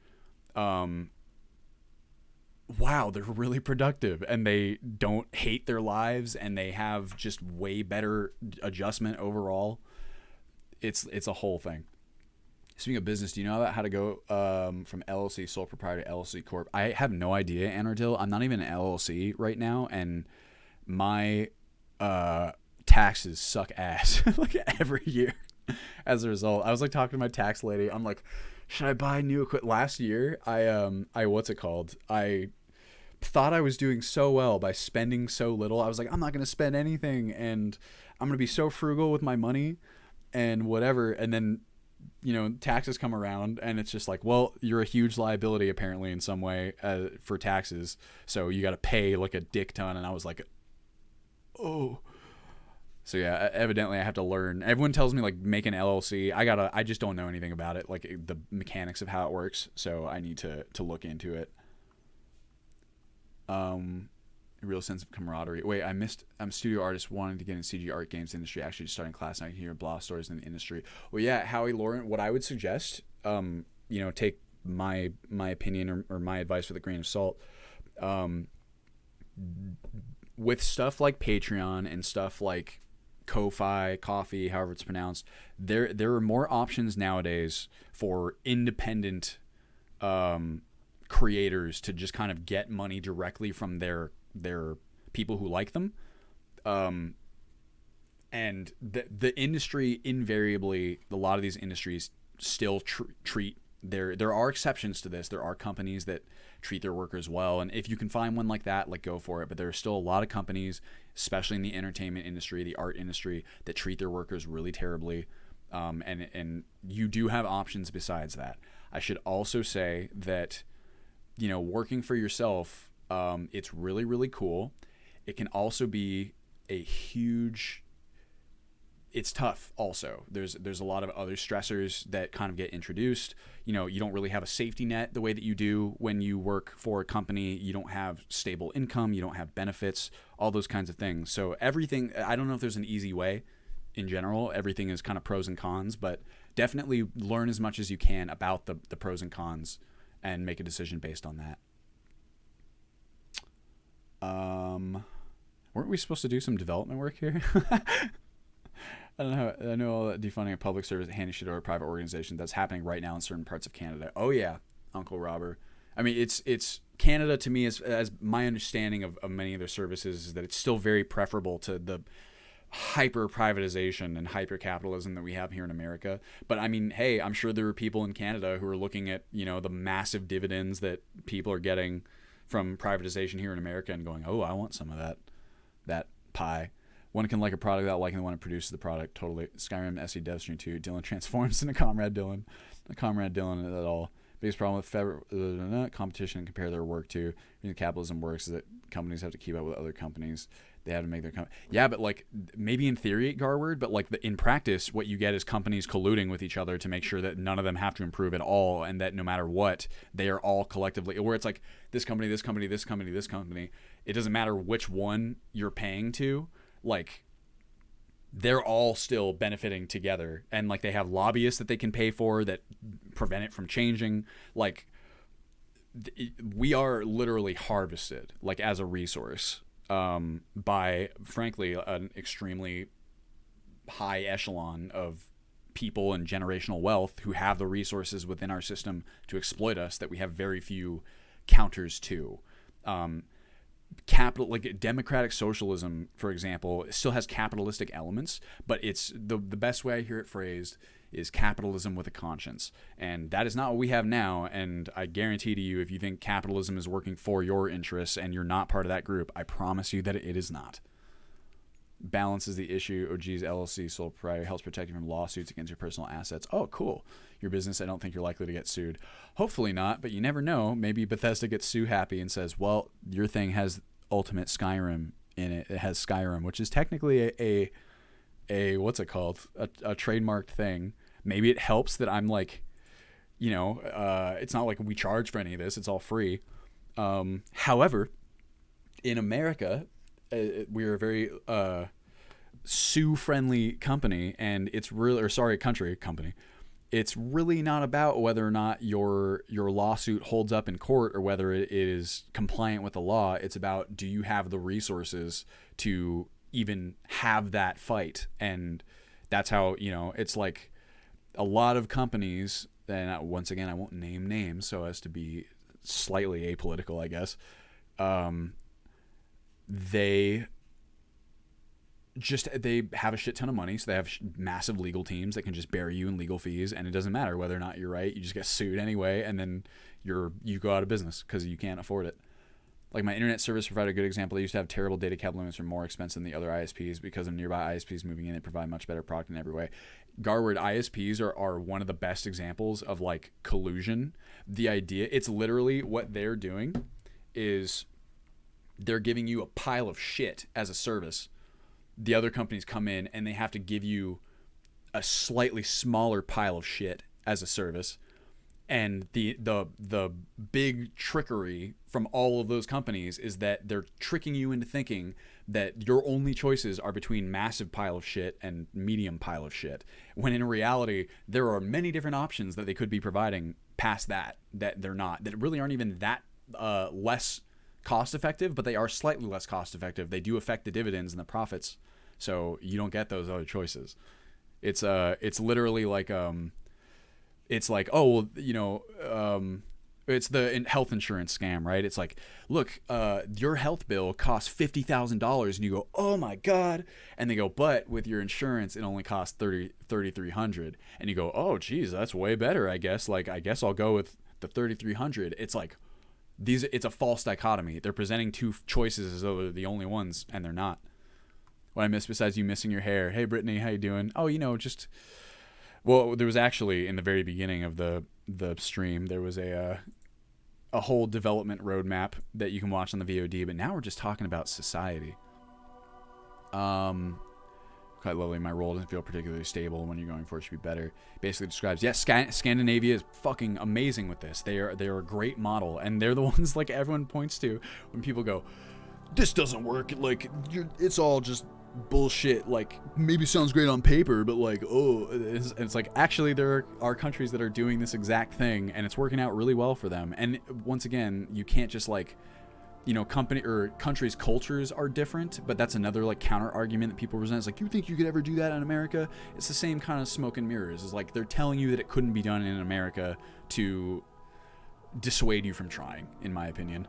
wow, they're really productive, and they don't hate their lives, and they have just way better adjustment overall. It's a whole thing. Speaking of business, do you know about how to go from LLC sole proprietor to LLC corp? I have no idea, Anardil. I'm not even an LLC right now, and my taxes suck ass like every year as a result. I was like talking to my tax lady. I'm like, should I buy new equipment? Last year, I what's it called? I thought I was doing so well by spending so little. I was like, I'm not going to spend anything, and I'm going to be so frugal with my money and whatever. And then, you know, taxes come around, and it's just like, well, you're a huge liability apparently in some way for taxes, so you got to pay like a dick ton. And I was like, oh. So yeah, evidently I have to learn. Everyone tells me like make an LLC. I just don't know anything about it, like the mechanics of how it works. So I need to look into it. A real sense of camaraderie. Wait, I'm a studio artist wanting to get in CG art games industry. Actually, just starting class now. I can hear blah stories in the industry. Well, yeah, Howie Lauren. What I would suggest, take my opinion or my advice with a grain of salt. With stuff like Patreon and stuff like Ko-Fi, Coffee, however it's pronounced, there are more options nowadays for independent creators to just kind of get money directly from their people who like them, and the industry invariably, a lot of these industries still treat there are exceptions to this. There are companies that treat their workers well, and if you can find one like that, like, go for it. But there are still a lot of companies, especially in the entertainment industry, the art industry, that treat their workers really terribly, and you do have options besides that. I should also say that, working for yourself, it's really, really cool. It can also be it's tough also. There's a lot of other stressors that kind of get introduced. You don't really have a safety net the way that you do when you work for a company. You don't have stable income. You don't have benefits, all those kinds of things. So everything, I don't know if there's an easy way in general. Everything is kind of pros and cons, but definitely learn as much as you can about the pros and cons and make a decision based on that. Weren't we supposed to do some development work here? I don't know. I know all that defunding a public service handy shit or a private organization that's happening right now in certain parts of Canada. Oh yeah, Uncle Robert. I mean, it's Canada to me, as my understanding of many of their services, is that it's still very preferable to the hyper privatization and hyper capitalism that we have here in America. But I mean, hey, I'm sure there are people in Canada who are looking at, the massive dividends that people are getting from privatization here in America and going, oh, I want some of that pie. One can like a product without liking the one that produces the product. Totally. Skyrim, SE Dev Stream 2. Dylan transforms into Comrade Dylan. Comrade Dylan at all. Biggest problem with competition and compare their work to. Capitalism works is that companies have to keep up with other companies. They have to make their yeah, but like maybe in theory, Garward, but like in practice, what you get is companies colluding with each other to make sure that none of them have to improve at all, and that no matter what, they are all collectively. Where it's like this company, this company, this company, this company. It doesn't matter which one you're paying to. Like, they're all still benefiting together, and like they have lobbyists that they can pay for that prevent it from changing. Like, we are literally harvested like as a resource by, frankly, an extremely high echelon of people and generational wealth who have the resources within our system to exploit us that we have very few counters to. capital, like democratic socialism, for example, still has capitalistic elements, but it's the best way I hear it phrased is capitalism with a conscience. And that is not what we have now. And I guarantee to you, if you think capitalism is working for your interests and you're not part of that group, I promise you that it is not. Balance is the issue. OG's LLC sole proprietor helps protect you from lawsuits against your personal assets. Oh, cool. Your business, I don't think you're likely to get sued. Hopefully not, but you never know. Maybe Bethesda gets sue happy and says, well, your thing has Ultimate Skyrim in it. It has Skyrim, which is technically a what's it called? A trademarked thing. Maybe it helps that I'm like, it's not like we charge for any of this. It's all free. However, in America, we're a very sue-friendly company, and it's really, company. It's really not about whether or not your lawsuit holds up in court or whether it is compliant with the law. It's about, do you have the resources to even have that fight? And that's how, it's like a lot of companies, and once again, I won't name names so as to be slightly apolitical, I guess. They have a shit ton of money, so they have massive legal teams that can just bury you in legal fees, and it doesn't matter whether or not you're right. You just get sued anyway, and then you go out of business because you can't afford it. Like my internet service provider, a good example, they used to have terrible data cap limits or more expensive than the other ISPs. Because of nearby ISPs moving in, they provide much better product in every way. Garward, ISPs are one of the best examples of like collusion. The idea, it's literally what they're doing is they're giving you a pile of shit as a service. The other companies come in and they have to give you a slightly smaller pile of shit as a service. And the big trickery from all of those companies is that they're tricking you into thinking that your only choices are between massive pile of shit and medium pile of shit. When in reality, there are many different options that they could be providing past that they're not, that really aren't even that less cost effective, but they are slightly less cost effective. They do affect the dividends and the profits, so you don't get those other choices. It's literally like it's like, oh, well, it's the health insurance scam, right? It's like, look, your health bill costs $50,000, and you go, oh my god, and they go, but with your insurance it only costs $3,300, and you go, oh geez, that's way better, I guess. Like, I guess I'll go with the $3,300. It's like it's a false dichotomy. They're presenting two choices as though they're the only ones, and they're not. What I miss besides you missing your hair? Hey Brittany, how you doing? Oh, just. Well, there was actually, in the very beginning of the stream, there was a whole development roadmap that you can watch on the VOD, but now we're just talking about society. Quite lovely. My role doesn't feel particularly stable. When you're going for it should be better. Basically describes, yes, Scandinavia is fucking amazing with this. They are a great model, and they're the ones like everyone points to when people go, this doesn't work. Like, it's all just bullshit. Like, maybe sounds great on paper, but like, it's like, actually there are countries that are doing this exact thing and it's working out really well for them. And once again, you can't just like, company or countries' cultures are different, but that's another like counter argument that people present. It's like, you think you could ever do that in America? It's the same kind of smoke and mirrors. It's like they're telling you that it couldn't be done in America to dissuade you from trying, in my opinion.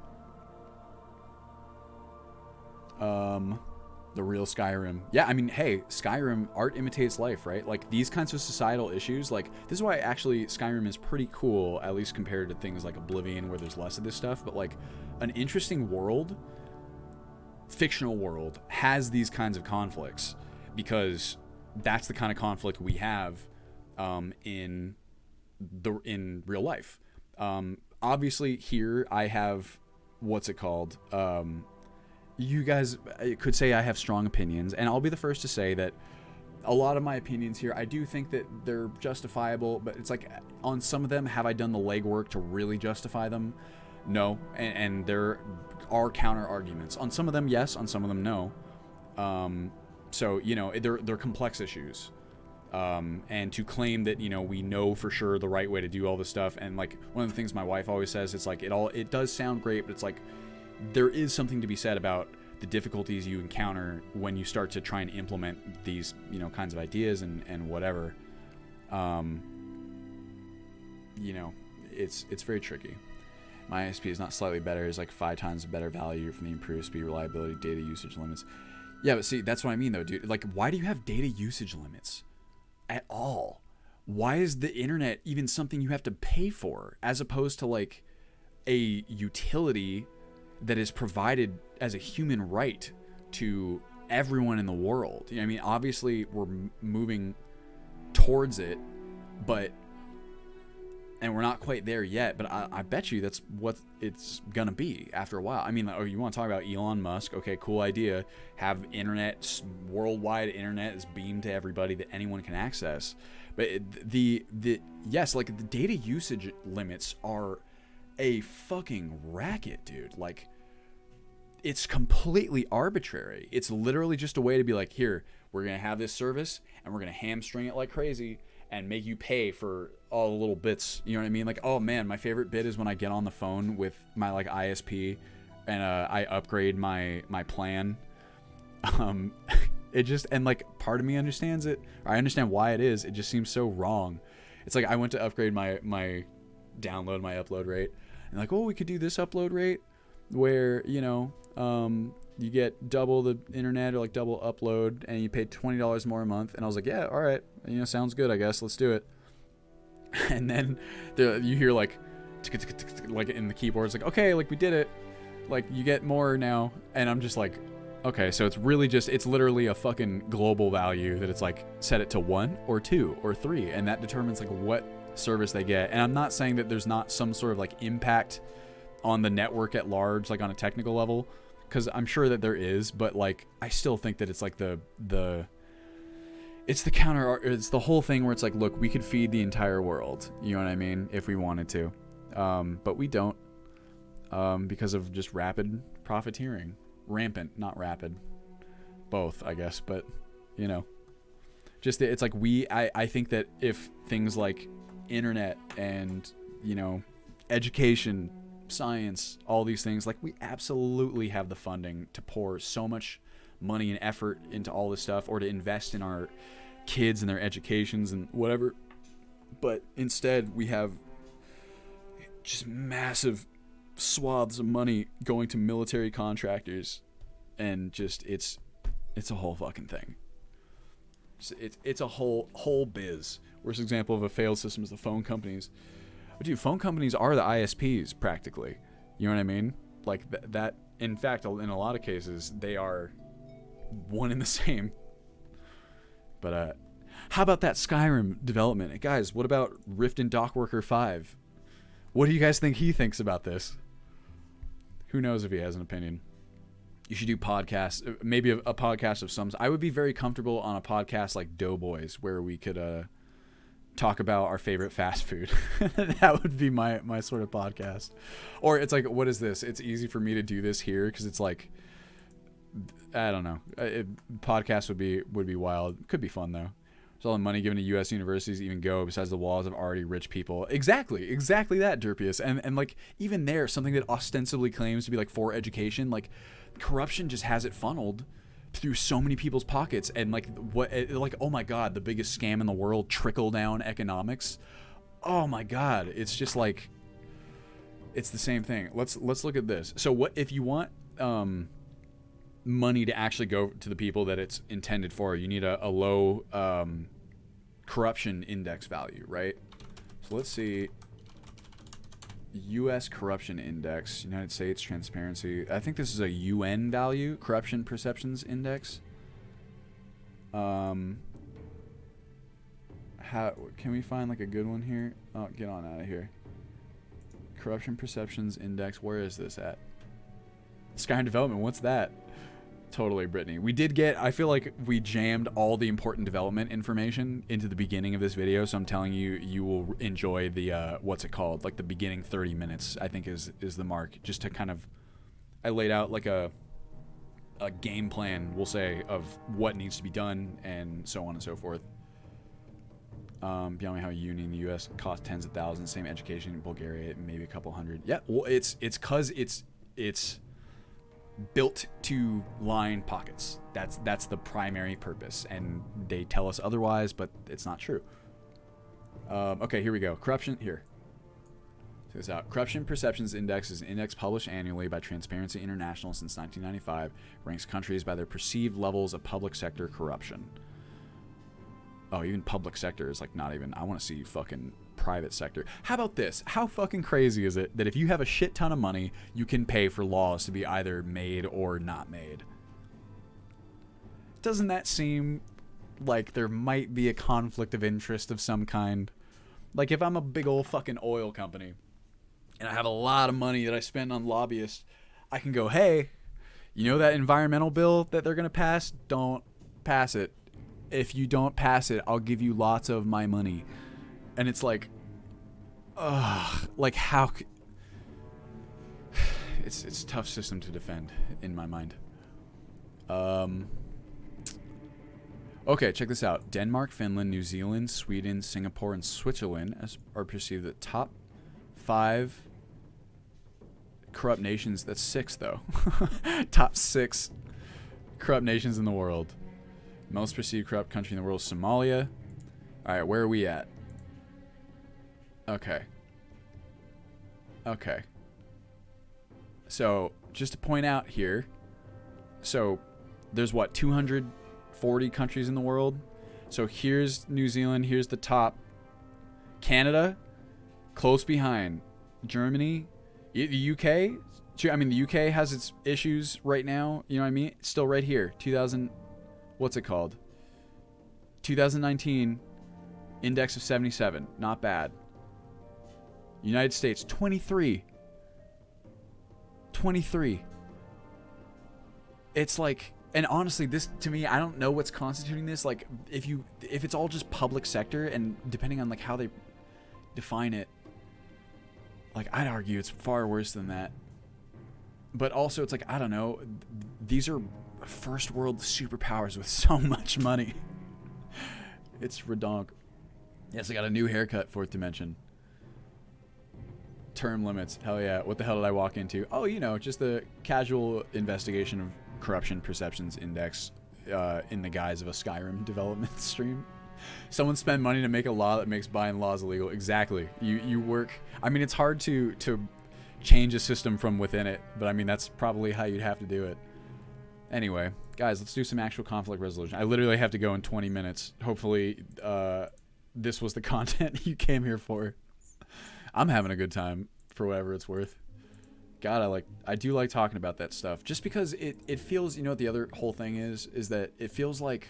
The real Skyrim. Yeah, I mean, hey, Skyrim, art imitates life, right? Like, these kinds of societal issues, like, this is why actually Skyrim is pretty cool, at least compared to things like Oblivion, where there's less of this stuff, but like, an interesting world, fictional world, has these kinds of conflicts, because that's the kind of conflict we have in real life. Obviously, here, I have, what's it called? You guys could say I have strong opinions, and I'll be the first to say that a lot of my opinions here, I do think that they're justifiable, but it's like, on some of them, have I done the legwork to really justify them? No, and there are counter arguments. On some of them, yes. On some of them, no. So, they're complex issues. And to claim that, we know for sure the right way to do all this stuff, and like, one of the things my wife always says, it's like, it does sound great, but it's like, there is something to be said about the difficulties you encounter when you start to try and implement these, kinds of ideas and whatever. It's very tricky. My ISP is not slightly better. It's like 5 times better value from the improved speed, reliability, data usage limits. Yeah, but see, that's what I mean though, dude. Like, why do you have data usage limits at all? Why is the internet even something you have to pay for, as opposed to like a utility that is provided as a human right to everyone in the world? You know what I mean? Obviously, we're moving towards it, and we're not quite there yet, but I bet you that's what it's gonna be after a while. I mean, oh, you want to talk about Elon Musk? Okay, cool idea. Have internet, worldwide internet is beamed to everybody that anyone can access. But yes, like the data usage limits are a fucking racket, dude. Like, it's completely arbitrary. It's literally just a way to be like, here, we're gonna have this service and we're gonna hamstring it like crazy and make you pay for all the little bits. You know what I mean? Like, oh man, my favorite bit is when I get on the phone with my like ISP and I upgrade my plan. It just, and like part of me understands it, or I understand why it is. It just seems so wrong. It's like I went to upgrade my download, my upload rate, and like, oh, we could do this upload rate where, you know, you get double the internet or like double upload, and you pay $20 more a month. And I was like, yeah, all right, you know, sounds good, I guess, let's do it. And then you hear like in the keyboard, it's like, okay, like we did it, like you get more now. And I'm just like, okay, so it's really just, it's literally a fucking global value that it's like set it to 1 or 2 or 3, and that determines like what service they get. And I'm not saying that there's not some sort of like impact on the network at large, like on a technical level, because I'm sure that there is, but like I still think that it's like it's the whole thing where it's like, look, we could feed the entire world, you know what I mean, if we wanted to, but we don't, because of just rapid profiteering. Rampant, not rapid, both, I guess. But you know, just it's like I think that if things like internet and, you know, education, science, all these things, like we absolutely have the funding to pour so much money and effort into all this stuff, or to invest in our kids and their educations and whatever, but instead we have just massive swaths of money going to military contractors, and just it's a whole fucking thing. It's a whole biz. Worst example of a failed system is the phone companies. But dude, phone companies are the ISPs practically. You know what I mean? Like that. In fact, in a lot of cases, they are one and the same. But how about that Skyrim development, guys? What about Rift and Dockworker 5? What do you guys think he thinks about this? Who knows if he has an opinion? You should do podcasts, maybe a podcast of some. I would be very comfortable on a podcast like Doughboys, where we could talk about our favorite fast food. That would be my sort of podcast. Or it's like, what is this? It's easy for me to do this here because it's like, I don't know. Podcast would be wild. Could be fun though. There's all the money given to U.S. universities even go besides the walls of already rich people. Exactly that, Derpius. And like, even there, something that ostensibly claims to be like for education, like corruption just has it funneled through so many people's pockets. And like, oh my God, the biggest scam in the world, trickle down economics. Oh my God. It's just like, it's the same thing. Let's look at this. So what, if you want, money to actually go to the people that it's intended for, you need a low corruption index value, right? So let's see, U.S. corruption index, United States transparency. I think this is a UN value, corruption perceptions index. How can we find like a good one here? Oh, get on out of here. Corruption perceptions index. Where is this at? Skyrim development. What's that? Totally, Brittany. We did get, I feel like we jammed all the important development information into the beginning of this video, so I'm telling you, you will enjoy the, what's it called? Like the beginning 30 minutes, I think is the mark. Just to kind of, I laid out like a game plan, we'll say, of what needs to be done and so on and so forth. Beyond how uni in the U.S. cost tens of thousands, same education in Bulgaria, maybe a couple hundred. Yeah, well, it's cause it's built to line pockets. That's the primary purpose, and they tell us otherwise, but it's not true. Okay, here we go. Corruption here. Check this out. Corruption Perceptions Index is an index published annually by Transparency International since 1995. Ranks countries by their perceived levels of public sector corruption. Oh, even public sector is like not even. I want to see fucking private sector. How about this? How fucking crazy is it that if you have a shit ton of money, you can pay for laws to be either made or not made? Doesn't that seem like there might be a conflict of interest of some kind? Like if I'm a big old fucking oil company and I have a lot of money that I spend on lobbyists, I can go, hey, you know that environmental bill that they're going to pass? Don't pass it. If you don't pass it, I'll give you lots of my money. And it's like, like how... It's a tough system to defend in my mind. Okay, check this out. Denmark, Finland, New Zealand, Sweden, Singapore, and Switzerland are perceived the top 5 corrupt nations. That's 6, though. Top 6 corrupt nations in the world. Most perceived corrupt country in the world is Somalia. All right, where are we at? Okay. So, just to point out here, so there's what, 240 countries in the world? So here's New Zealand, here's the top. Canada, close behind. Germany, the UK, I mean, the UK has its issues right now, you know what I mean? It's still right here, what's it called? 2019, index of 77, not bad. United States, 23. It's like, and honestly, this, to me, I don't know what's constituting this. Like, if it's all just public sector, and depending on like how they define it, like I'd argue it's far worse than that. But also, it's like, I don't know, these are first world superpowers with so much money. It's redonk. Yes, I got a new haircut, fourth dimension. Term limits. Hell yeah. What the hell did I walk into? Oh, you know, just the casual investigation of corruption perceptions index in the guise of a Skyrim development stream. Someone spend money to make a law that makes buying laws illegal. Exactly. You work. I mean, it's hard to change a system from within it, but I mean, that's probably how you'd have to do it. Anyway, guys, let's do some actual conflict resolution. I literally have to go in 20 minutes. Hopefully, this was the content you came here for. I'm having a good time for whatever it's worth. God, I do like talking about that stuff, just because it feels, you know what the other whole thing is that it feels like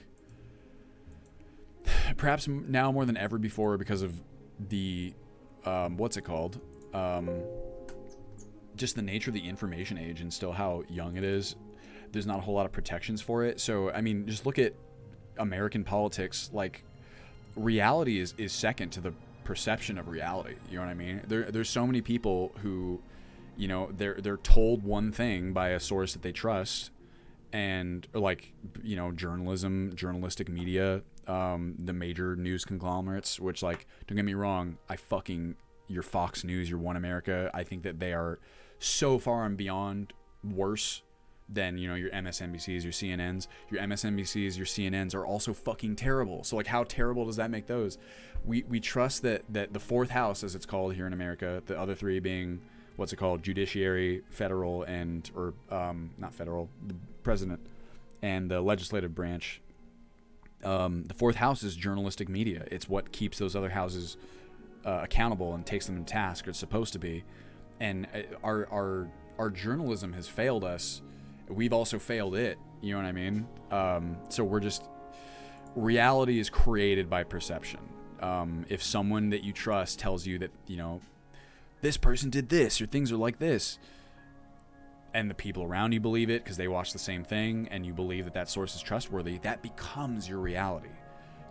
perhaps now more than ever before, because of the what's it called, just the nature of the information age and still how young it is, there's not a whole lot of protections for it. So I mean, just look at American politics. Like, reality is second to the perception of reality. You know what I mean? There's so many people who, you know, they're told one thing by a source that they trust, and like, you know, journalistic media, the major news conglomerates, which, like, don't get me wrong, your Fox News, your One America, I think that they are so far and beyond worse than, you know, your MSNBCs, your CNNs. Your MSNBCs, your CNNs are also fucking terrible. So like, how terrible does that make those? We trust that the fourth house, as it's called here in America, the other three being, what's it called, judiciary, federal, and, or not federal, the president, and the legislative branch. The fourth house is journalistic media. It's what keeps those other houses accountable and takes them in task, or it's supposed to be. And our journalism has failed us. We've also failed it. You know what I mean? So we're just, reality is created by perception. If someone that you trust tells you that, you know, this person did this, or things are like this, and the people around you believe it because they watch the same thing, and you believe that source is trustworthy, that becomes your reality.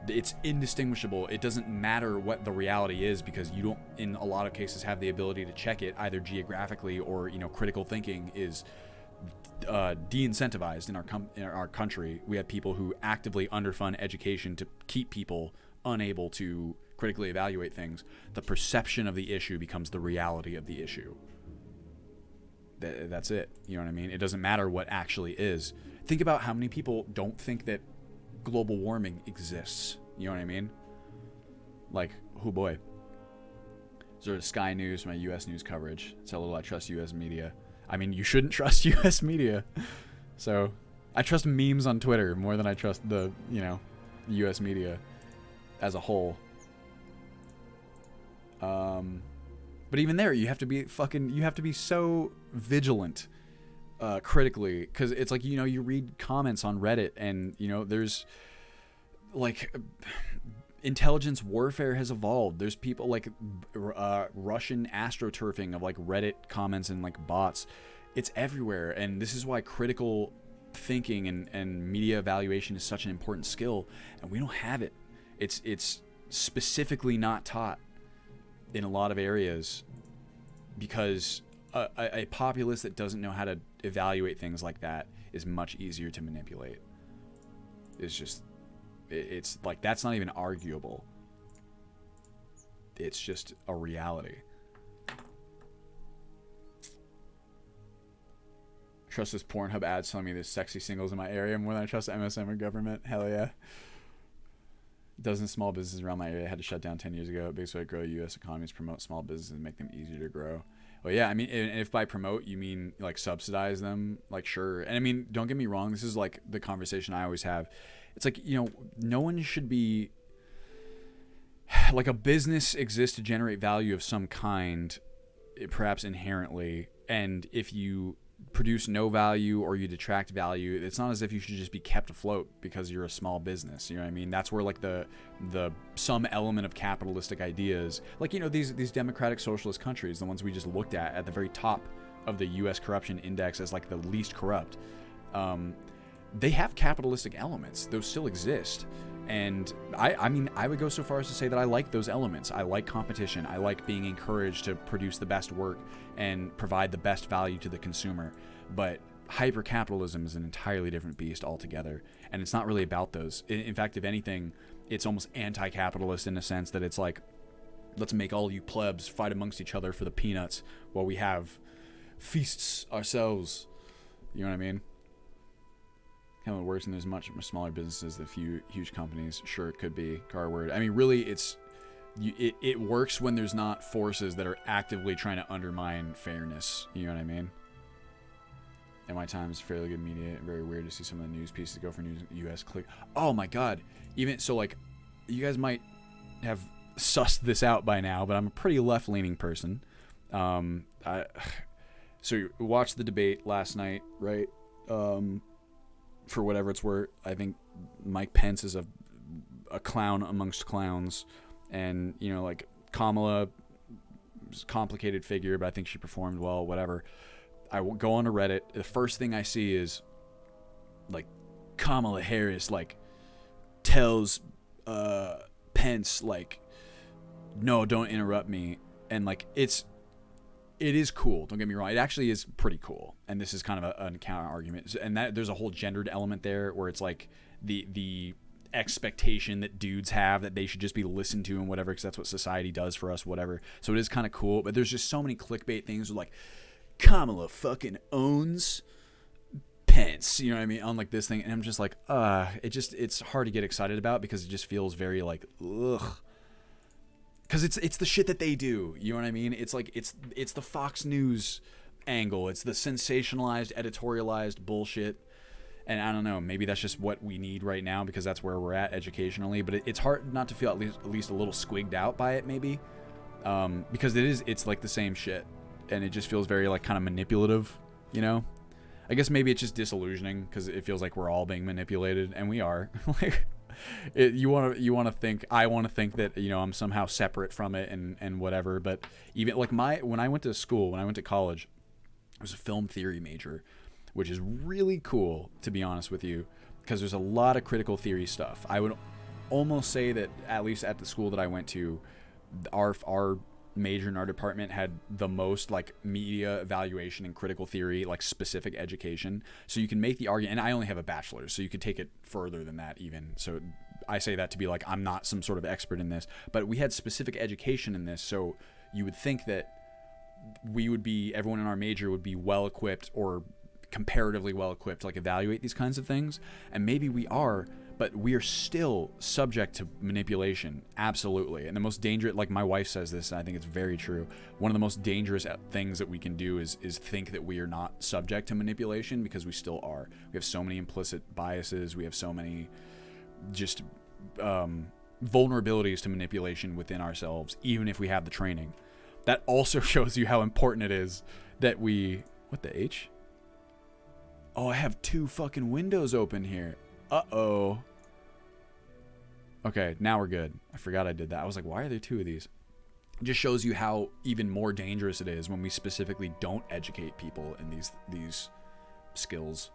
It's indistinguishable. It doesn't matter what the reality is, because you don't, in a lot of cases, have the ability to check it either geographically, or, you know, critical thinking is de-incentivized in our country. We have people who actively underfund education to keep people unable to critically evaluate things. The perception of the issue becomes the reality of the issue. That's it. You know what I mean? It doesn't matter what actually is. Think about how many people don't think that global warming exists. You know what I mean? Like, oh boy. sort of Sky News, my U.S. news coverage. That's how little I trust U.S. media. I mean, you shouldn't trust U.S. media. So I trust memes on Twitter more than I trust the, U.S. media as a whole. But even there, you have to be so vigilant, critically, because it's like, you read comments on Reddit and, there's like intelligence warfare has evolved. There's people like Russian astroturfing of like Reddit comments and like bots. It's everywhere. And this is why critical thinking and media evaluation is such an important skill. And we don't have it. It's specifically not taught in a lot of areas because a populace that doesn't know how to evaluate things like that is much easier to manipulate. It's like, that's not even arguable. It's just a reality. Trust this Pornhub ads telling me there's sexy singles in my area more than I trust MSM or government. Hell yeah. Dozens of small businesses around my area had to shut down 10 years ago. A big way to grow U.S. economies, promote small businesses and make them easier to grow. Well, yeah, I mean, and if by promote you mean like subsidize them, like sure. And I mean, don't get me wrong, this is like the conversation I always have. It's like, no one should be like, a business exists to generate value of some kind, perhaps inherently. And if you produce no value or you detract value, it's not as if you should just be kept afloat because you're a small business. You know what I mean? That's where like the some element of capitalistic ideas, like, these democratic socialist countries, the ones we just looked at the very top of the US corruption index as like the least corrupt, they have capitalistic elements. Those still exist. And I mean, I would go so far as to say that I like those elements. I like competition. I like being encouraged to produce the best work and provide the best value to the consumer. But hyper-capitalism is an entirely different beast altogether. And it's not really about those. In fact, if anything, it's almost anti-capitalist in a sense that it's like, let's make all you plebs fight amongst each other for the peanuts while we have feasts ourselves. You know what I mean? Kind of works, and there's much smaller businesses than huge companies. Sure, it could be car word. I mean, really, it works when there's not forces that are actively trying to undermine fairness. You know what I mean? NY Times, fairly good media. Very weird to see some of the news pieces go for news U.S. click. Oh my God! Even so, like, you guys might have sussed this out by now, but I'm a pretty left-leaning person. So you watched the debate last night, right? For whatever it's worth, I think Mike Pence is a clown amongst clowns, and like Kamala is a complicated figure, but I think she performed well. Whatever. I will go on to Reddit. The first thing I see is like Kamala Harris like tells Pence like, no, don't interrupt me, and like it is cool. Don't get me wrong. It actually is pretty cool. And this is kind of a counter argument. And that there's a whole gendered element there where it's like the expectation that dudes have that they should just be listened to and whatever, because that's what society does for us, whatever. So it is kind of cool. But there's just so many clickbait things with like, Kamala fucking owns Pence, you know what I mean, on like this thing. And I'm just like, it's hard to get excited about because it just feels very like, ugh. Because it's the shit that they do, you know what I mean? It's like it's the Fox News angle. It's the sensationalized, editorialized bullshit. And I don't know, maybe that's just what we need right now because that's where we're at educationally. But it's hard not to feel at least a little squigged out by it, maybe, because it's like the same shit, and it just feels very like kind of manipulative, you know? I guess maybe it's just disillusioning because it feels like we're all being manipulated, and we are. Like. You want to think, I want to think that I'm somehow separate from it and whatever, but even like when I went to college, I was a film theory major, which is really cool, to be honest with you, because there's a lot of critical theory stuff. I would almost say that at least at the school that I went to, our major in our department had the most like media evaluation and critical theory, like specific education. So you can make the argument, and I only have a bachelor's, so you could take it further than that even. So I say that to be like, I'm not some sort of expert in this, but we had specific education in this. So you would think that everyone in our major would be well equipped or comparatively well equipped to like evaluate these kinds of things. And maybe we are, but we are still subject to manipulation, absolutely. And the most dangerous, like my wife says this, and I think it's very true, one of the most dangerous things that we can do is think that we are not subject to manipulation, because we still are. We have so many implicit biases, we have so many just vulnerabilities to manipulation within ourselves, even if we have the training. That also shows you how important it is that we... What the H? Oh, I have 2 fucking windows open here. Uh-oh. Okay, now we're good. I forgot I did that. I was like, why are there 2 of these? It just shows you how even more dangerous it is when we specifically don't educate people in these skills.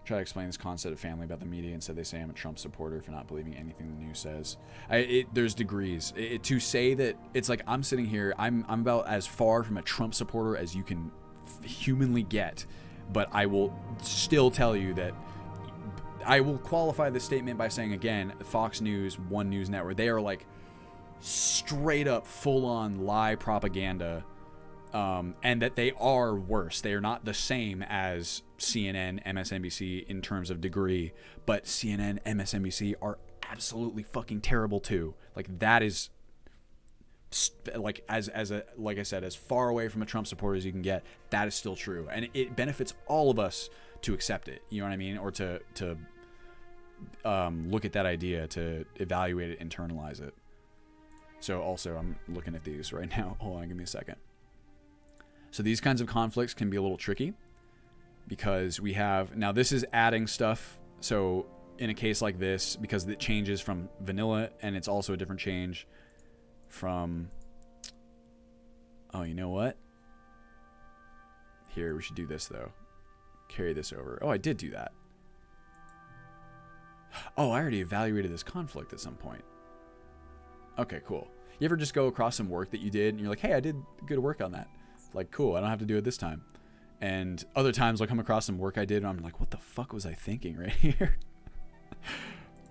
Try to explain this concept of family about the media. Instead, they say I'm a Trump supporter for not believing anything the news says. There's degrees. To say that, it's like I'm sitting here, I'm about as far from a Trump supporter as you can humanly get. But I will still tell you that I will qualify this statement by saying, again, Fox News, One News Network, they are like straight up full on lie propaganda. And that they are worse. They are not the same as CNN, MSNBC in terms of degree, but CNN, MSNBC are absolutely fucking terrible too. Like that is like like I said, as far away from a Trump supporter as you can get. That is still true, and it benefits all of us to accept it. You know what I mean, or to look at that idea, to evaluate it, internalize it. So also, I'm looking at these right now. Hold on, give me a second. So these kinds of conflicts can be a little tricky because we have, now this is adding stuff. So in a case like this, because it changes from vanilla, and it's also a different change from, oh, you know what? Here, we should do this though. Carry this over. Oh, I did do that. Oh, I already evaluated this conflict at some point. Okay, cool. You ever just go across some work that you did and you're like, hey, I did good work on that. Like, cool, I don't have to do it this time. And other times I'll come across some work I did and I'm like, what the fuck was I thinking right here?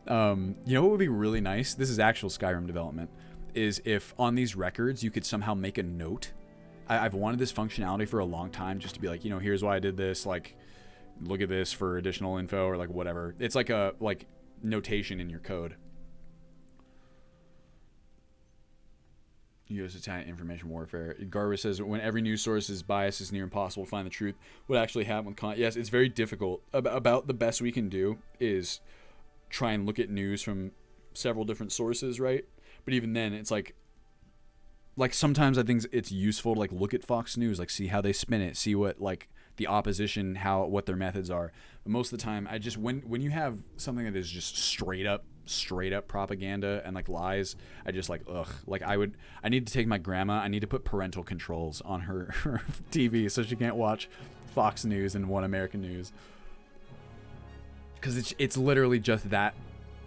You know what would be really nice? This is actual Skyrim development. Is if on these records you could somehow make a note. I've wanted this functionality for a long time, just to be like, you know, here's why I did this. Like, look at this for additional info, or like whatever. It's like a notation in your code. U.S. Italian information warfare. Garber says, when every news source is biased, it's near impossible to find the truth. What actually happened with yes, it's very difficult. About the best we can do is try and look at news from several different sources, right? But even then, it's like sometimes I think it's useful to like look at Fox News, like see how they spin it, see what like the opposition, what their methods are. But most of the time, I just when you have something that is just straight up propaganda and like lies, I just like ugh. Like I need to take my grandma, I need to put parental controls on her TV so she can't watch Fox News and One American News, because it's literally just that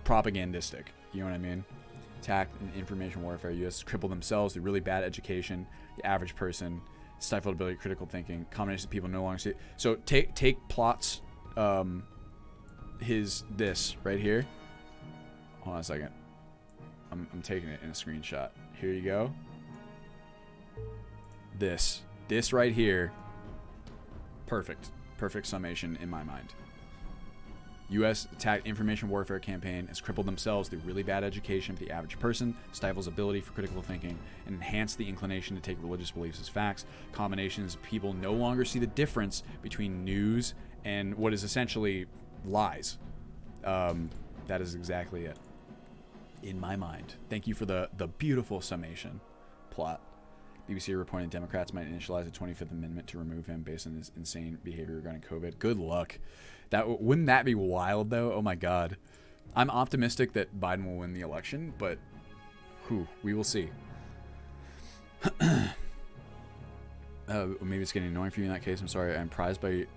propagandistic. You know what I mean? Attack and information warfare. U.S. cripple themselves through really bad education. The average person, stifled ability, critical thinking. Combination of people no longer see. So take plots. This right here. Hold on a second. I'm taking it in a screenshot. Here you go. This right here. Perfect summation in my mind. U.S. attack information warfare campaign has crippled themselves through really bad education for the average person, stifles ability for critical thinking, and enhanced the inclination to take religious beliefs as facts. Combinations of people no longer see the difference between news and what is essentially lies. That is exactly it. In my mind. Thank you for the beautiful summation plot. BBC reporting Democrats might initialize the 25th Amendment to remove him based on his insane behavior regarding COVID. Good luck. Wouldn't that be wild, though? Oh, my God. I'm optimistic that Biden will win the election, but we will see. Maybe it's getting annoying for you in that case. I'm sorry. I'm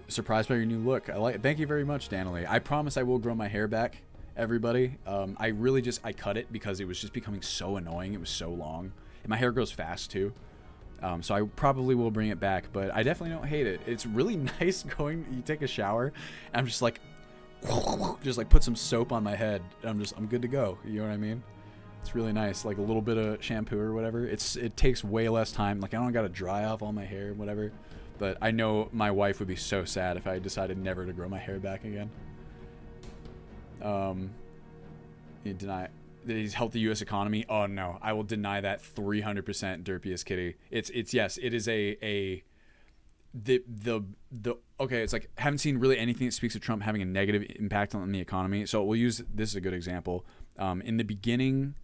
surprised by your new look. Thank you very much, Danielle. I promise I will grow my hair back, everybody. I cut it because it was just becoming so annoying. It was so long. And my hair grows fast, too. So I probably will bring it back, but I definitely don't hate it. It's really nice you take a shower, and I'm just like put some soap on my head, and I'm good to go. You know what I mean? It's really nice, like a little bit of shampoo or whatever. It takes way less time. Like I don't got to dry off all my hair, whatever. But I know my wife would be so sad if I decided never to grow my hair back again. You deny that he's helped the U.S. economy. Oh no, I will deny that 300%. Derpiest kitty. It's yes. It is the okay. It's like haven't seen really anything that speaks of Trump having a negative impact on the economy. So we'll use this is a good example. In the beginning,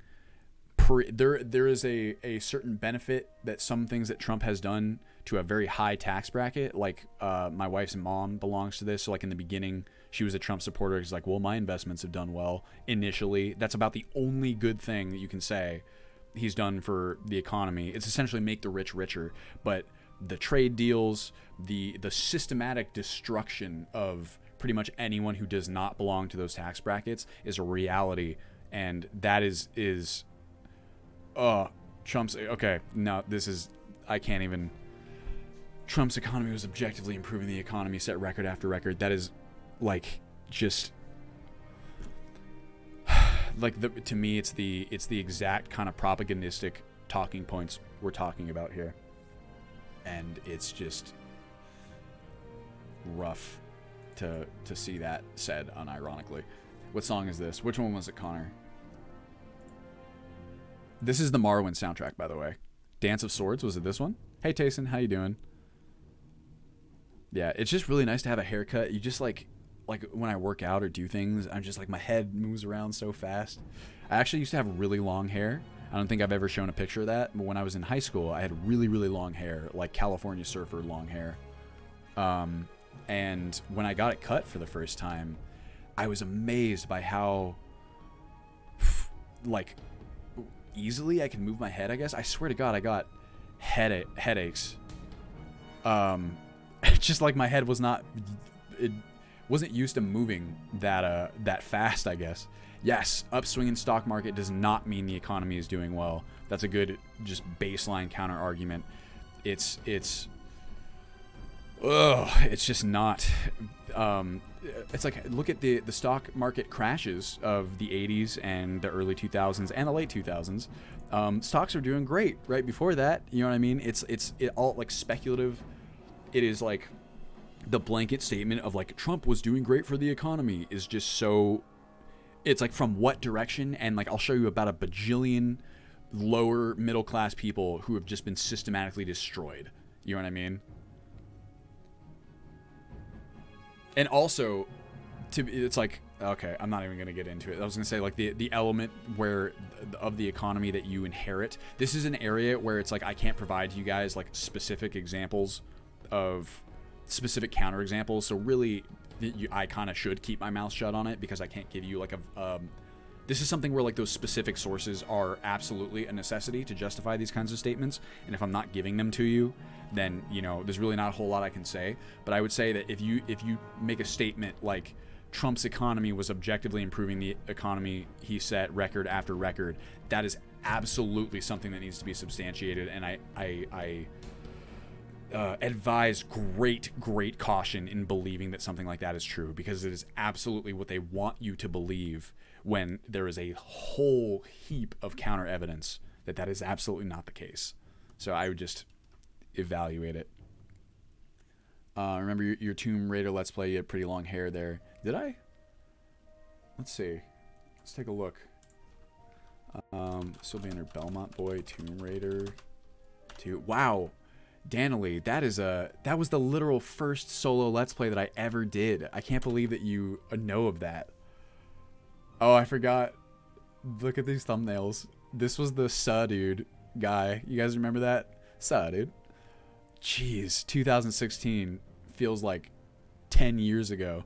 there is a certain benefit that some things that Trump has done to a very high tax bracket. Like my wife's mom belongs to this. So like in the beginning, she was a Trump supporter. It's like, well, my investments have done well initially. That's about the only good thing that you can say he's done for the economy. It's essentially make the rich richer. But the trade deals, the systematic destruction of pretty much anyone who does not belong to those tax brackets is a reality. And that is Trump's okay. No, this is I can't even. Trump's economy was objectively improving the economy, set record after record. That is like just like to me it's the exact kind of propagandistic talking points we're talking about here. And it's just rough to see that said unironically. What song is this? Which one was it, Connor? This is the Morrowind soundtrack, by the way. Dance of Swords, was it this one? Hey, Tayson, how you doing? Yeah, it's just really nice to have a haircut. You just like when I work out or do things, I'm just like my head moves around so fast. I actually used to have really long hair. I don't think I've ever shown a picture of that, but when I was in high school, I had really, really long hair, like California surfer long hair. And when I got it cut for the first time, I was amazed by how like easily I can move my head, I guess. I swear to God, I got headaches. Just like my head was not, it wasn't used to moving that fast, I guess. Yes, upswing in stock market does not mean the economy is doing well. That's a good just baseline counter argument. It's just not. It's like look at the stock market crashes of the 80s and the early 2000s and the late 2000s. Stocks are doing great right before that. You know what I mean? It all like speculative. It is like the blanket statement of like Trump was doing great for the economy is just so. It's like from what direction? And like I'll show you about a bajillion lower middle class people who have just been systematically destroyed. You know what I mean? And also, it's like, okay, I'm not even going to get into it. I was going to say, like, the element of the economy that you inherit. This is an area where it's like I can't provide you guys, like, specific examples of specific counterexamples. So really, I kind of should keep my mouth shut on it because I can't give you, like, this is something where, like, those specific sources are absolutely a necessity to justify these kinds of statements. And if I'm not giving them to you, then, you know, there's really not a whole lot I can say. But I would say that if you make a statement like Trump's economy was objectively improving the economy he set record after record, that is absolutely something that needs to be substantiated. And I advise great caution in believing that something like that is true, because it is absolutely what they want you to believe when there is a whole heap of counter evidence that is absolutely not the case. So I would just evaluate it. Remember your Tomb Raider Let's Play, you had pretty long hair there. Did I? Let's see. Let's take a look. Sylvander Belmont Boy, Tomb Raider 2. Wow. Danily, that was the literal first solo Let's Play that I ever did. I can't believe that you know of that. Oh, I forgot. Look at these thumbnails. This was the Suh Dude guy. You guys remember that? Suh Dude. Jeez, 2016 feels like 10 years ago.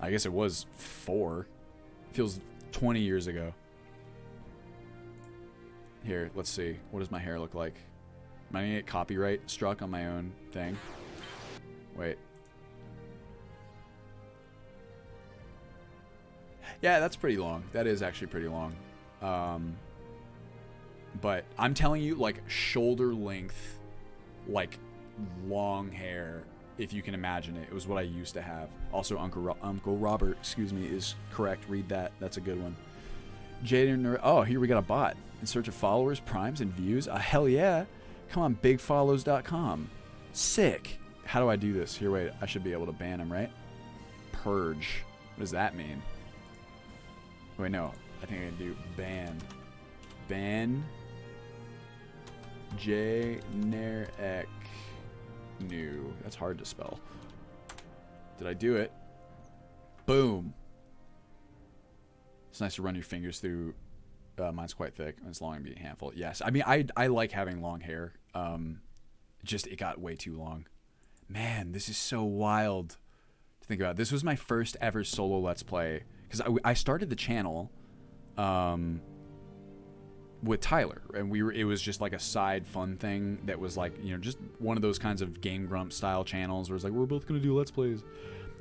I guess it was 4. Feels 20 years ago. Here, let's see. What does my hair look like? Am I gonna get copyright struck on my own thing? Wait. Yeah, that's pretty long. That is actually pretty long. But I'm telling you, like, shoulder length, like, long hair, if you can imagine it. It was what I used to have. Also, Uncle Robert, excuse me, is correct. Read that. That's a good one. Jaden, oh, here we got a bot. In search of followers, primes, and views. Hell yeah. Come on, bigfollows.com. Sick. How do I do this? Here, wait. I should be able to ban him, right? Purge. What does that mean? Wait, no. I think I can do ban. Ban. Generic. New. That's hard to spell. Did I do it? Boom. It's nice to run your fingers through. Mine's quite thick. It's long and be a handful. Yes. I mean, I like having long hair. Just it got way too long. Man, this is so wild to think about. This was my first ever solo Let's Play. Because I started the channel with Tyler. And it was just like a side fun thing that was like, you know, just one of those kinds of Game Grump style channels where it's like, we're both going to do Let's Plays.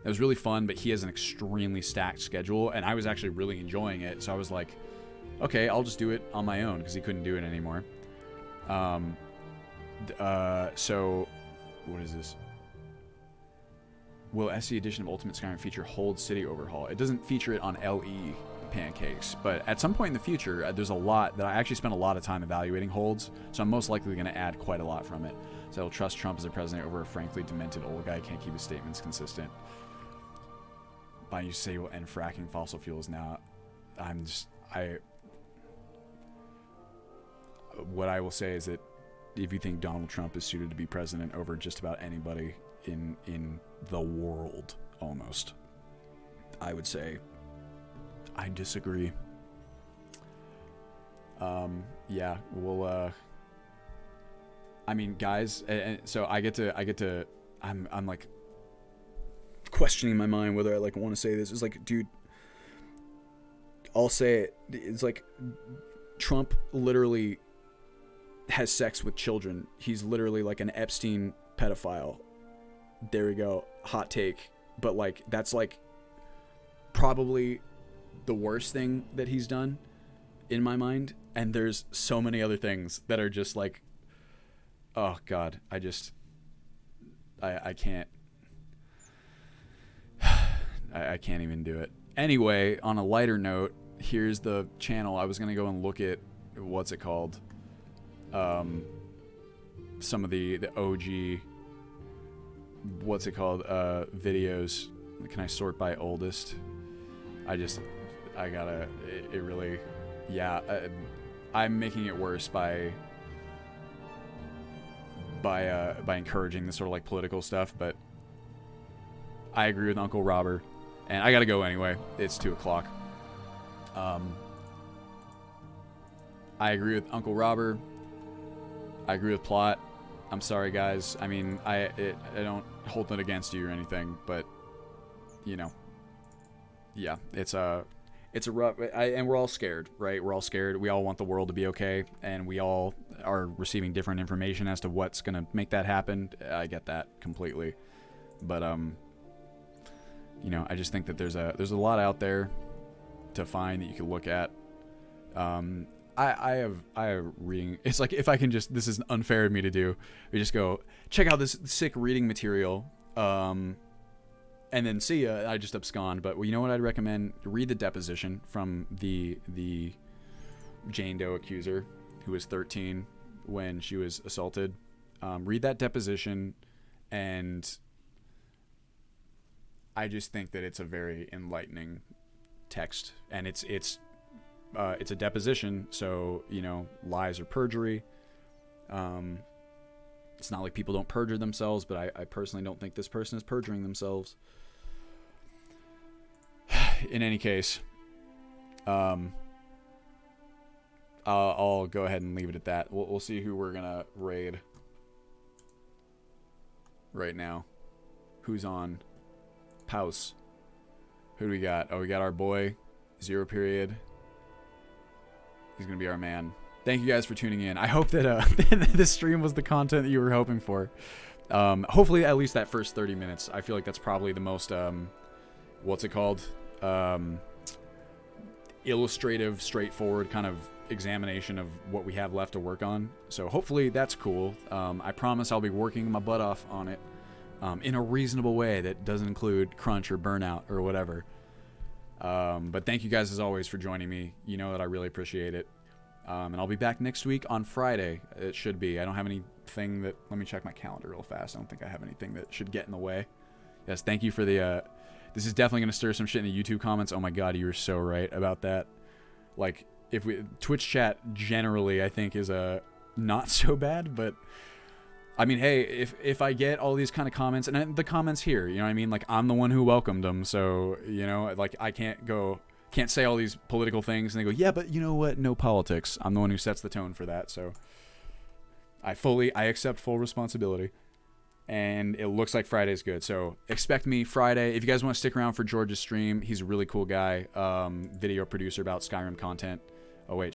It was really fun, but he has an extremely stacked schedule. And I was actually really enjoying it. So I was like, okay, I'll just do it on my own because he couldn't do it anymore. So, what is this? Will SC edition of Ultimate Skyrim feature Hold City Overhaul? It doesn't feature it on LE Pancakes, but at some point in the future, there's a lot that I actually spent a lot of time evaluating holds, so I'm most likely going to add quite a lot from it. So I'll trust Trump as a president over a frankly demented old guy who can't keep his statements consistent. By you say we'll end fracking fossil fuels now, what I will say is that if you think Donald Trump is suited to be president over just about anybody in the world, almost, I would say I disagree. Yeah, well, I mean, guys, so I get to, I'm like questioning my mind whether I like want to say this. It's like, dude, I'll say it. It's like Trump literally has sex with children. He's literally like an Epstein pedophile. There we go. Hot take. But like, that's like probably the worst thing that he's done in my mind. And there's so many other things that are just like, oh God, I can't, I can't even do it. Anyway, on a lighter note, here's the channel. I was going to go and look at, what's it called? Some of the OG, what's it called? Videos. Can I sort by oldest? I gotta, it really, yeah. I'm making it worse by encouraging this sort of like political stuff, but I agree with Uncle Robert, and I gotta go anyway. It's 2:00. I agree with Uncle Robert. I agree with Plot. I'm sorry, guys. I mean, I don't hold it against you or anything, but you know, yeah, it's a rough, and we're all scared, right? We're all scared. We all want the world to be okay, and we all are receiving different information as to what's gonna make that happen. I get that completely, but you know, I just think that there's a lot out there to find that you can look at. I have reading. It's like, if I can just, this is unfair of me to do. We just go check out this sick reading material, and then see ya. I just abscond. But you know what I'd recommend? Read the deposition from the Jane Doe accuser, who was 13 when she was assaulted. Read that deposition, and I just think that it's a very enlightening text, and it's a deposition, so, you know, lies are perjury. It's not like people don't perjure themselves, but I personally don't think this person is perjuring themselves. In any case, I'll go ahead and leave it at that. We'll see who we're gonna raid right now. Who's on Pause? Who do we got? Oh, we got our boy, 0 period. He's going to be our man. Thank you guys for tuning in. I hope that this stream was the content that you were hoping for. Hopefully at least that first 30 minutes. I feel like that's probably the most, what's it called? Illustrative, straightforward kind of examination of what we have left to work on. So hopefully that's cool. I promise I'll be working my butt off on it in a reasonable way that doesn't include crunch or burnout or whatever. But thank you guys as always for joining me. You know that I really appreciate it. And I'll be back next week on Friday. It should be. I don't have anything that, let me check my calendar real fast. I don't think I have anything that should get in the way. Yes, thank you for the This is definitely going to stir some shit in the YouTube comments. Oh my god, you were so right about that. Like, if we Twitch chat generally, I think, is not so bad, but I mean, hey, if I get all these kind of comments, and the comments here, you know what I mean? Like, I'm the one who welcomed them, so, you know, like, I can't say all these political things, and they go, yeah, but you know what? No politics. I'm the one who sets the tone for that, so I accept full responsibility. And it looks like Friday's good, so expect me Friday. If you guys want to stick around for George's stream, he's a really cool guy, video producer about Skyrim content. Oh wait,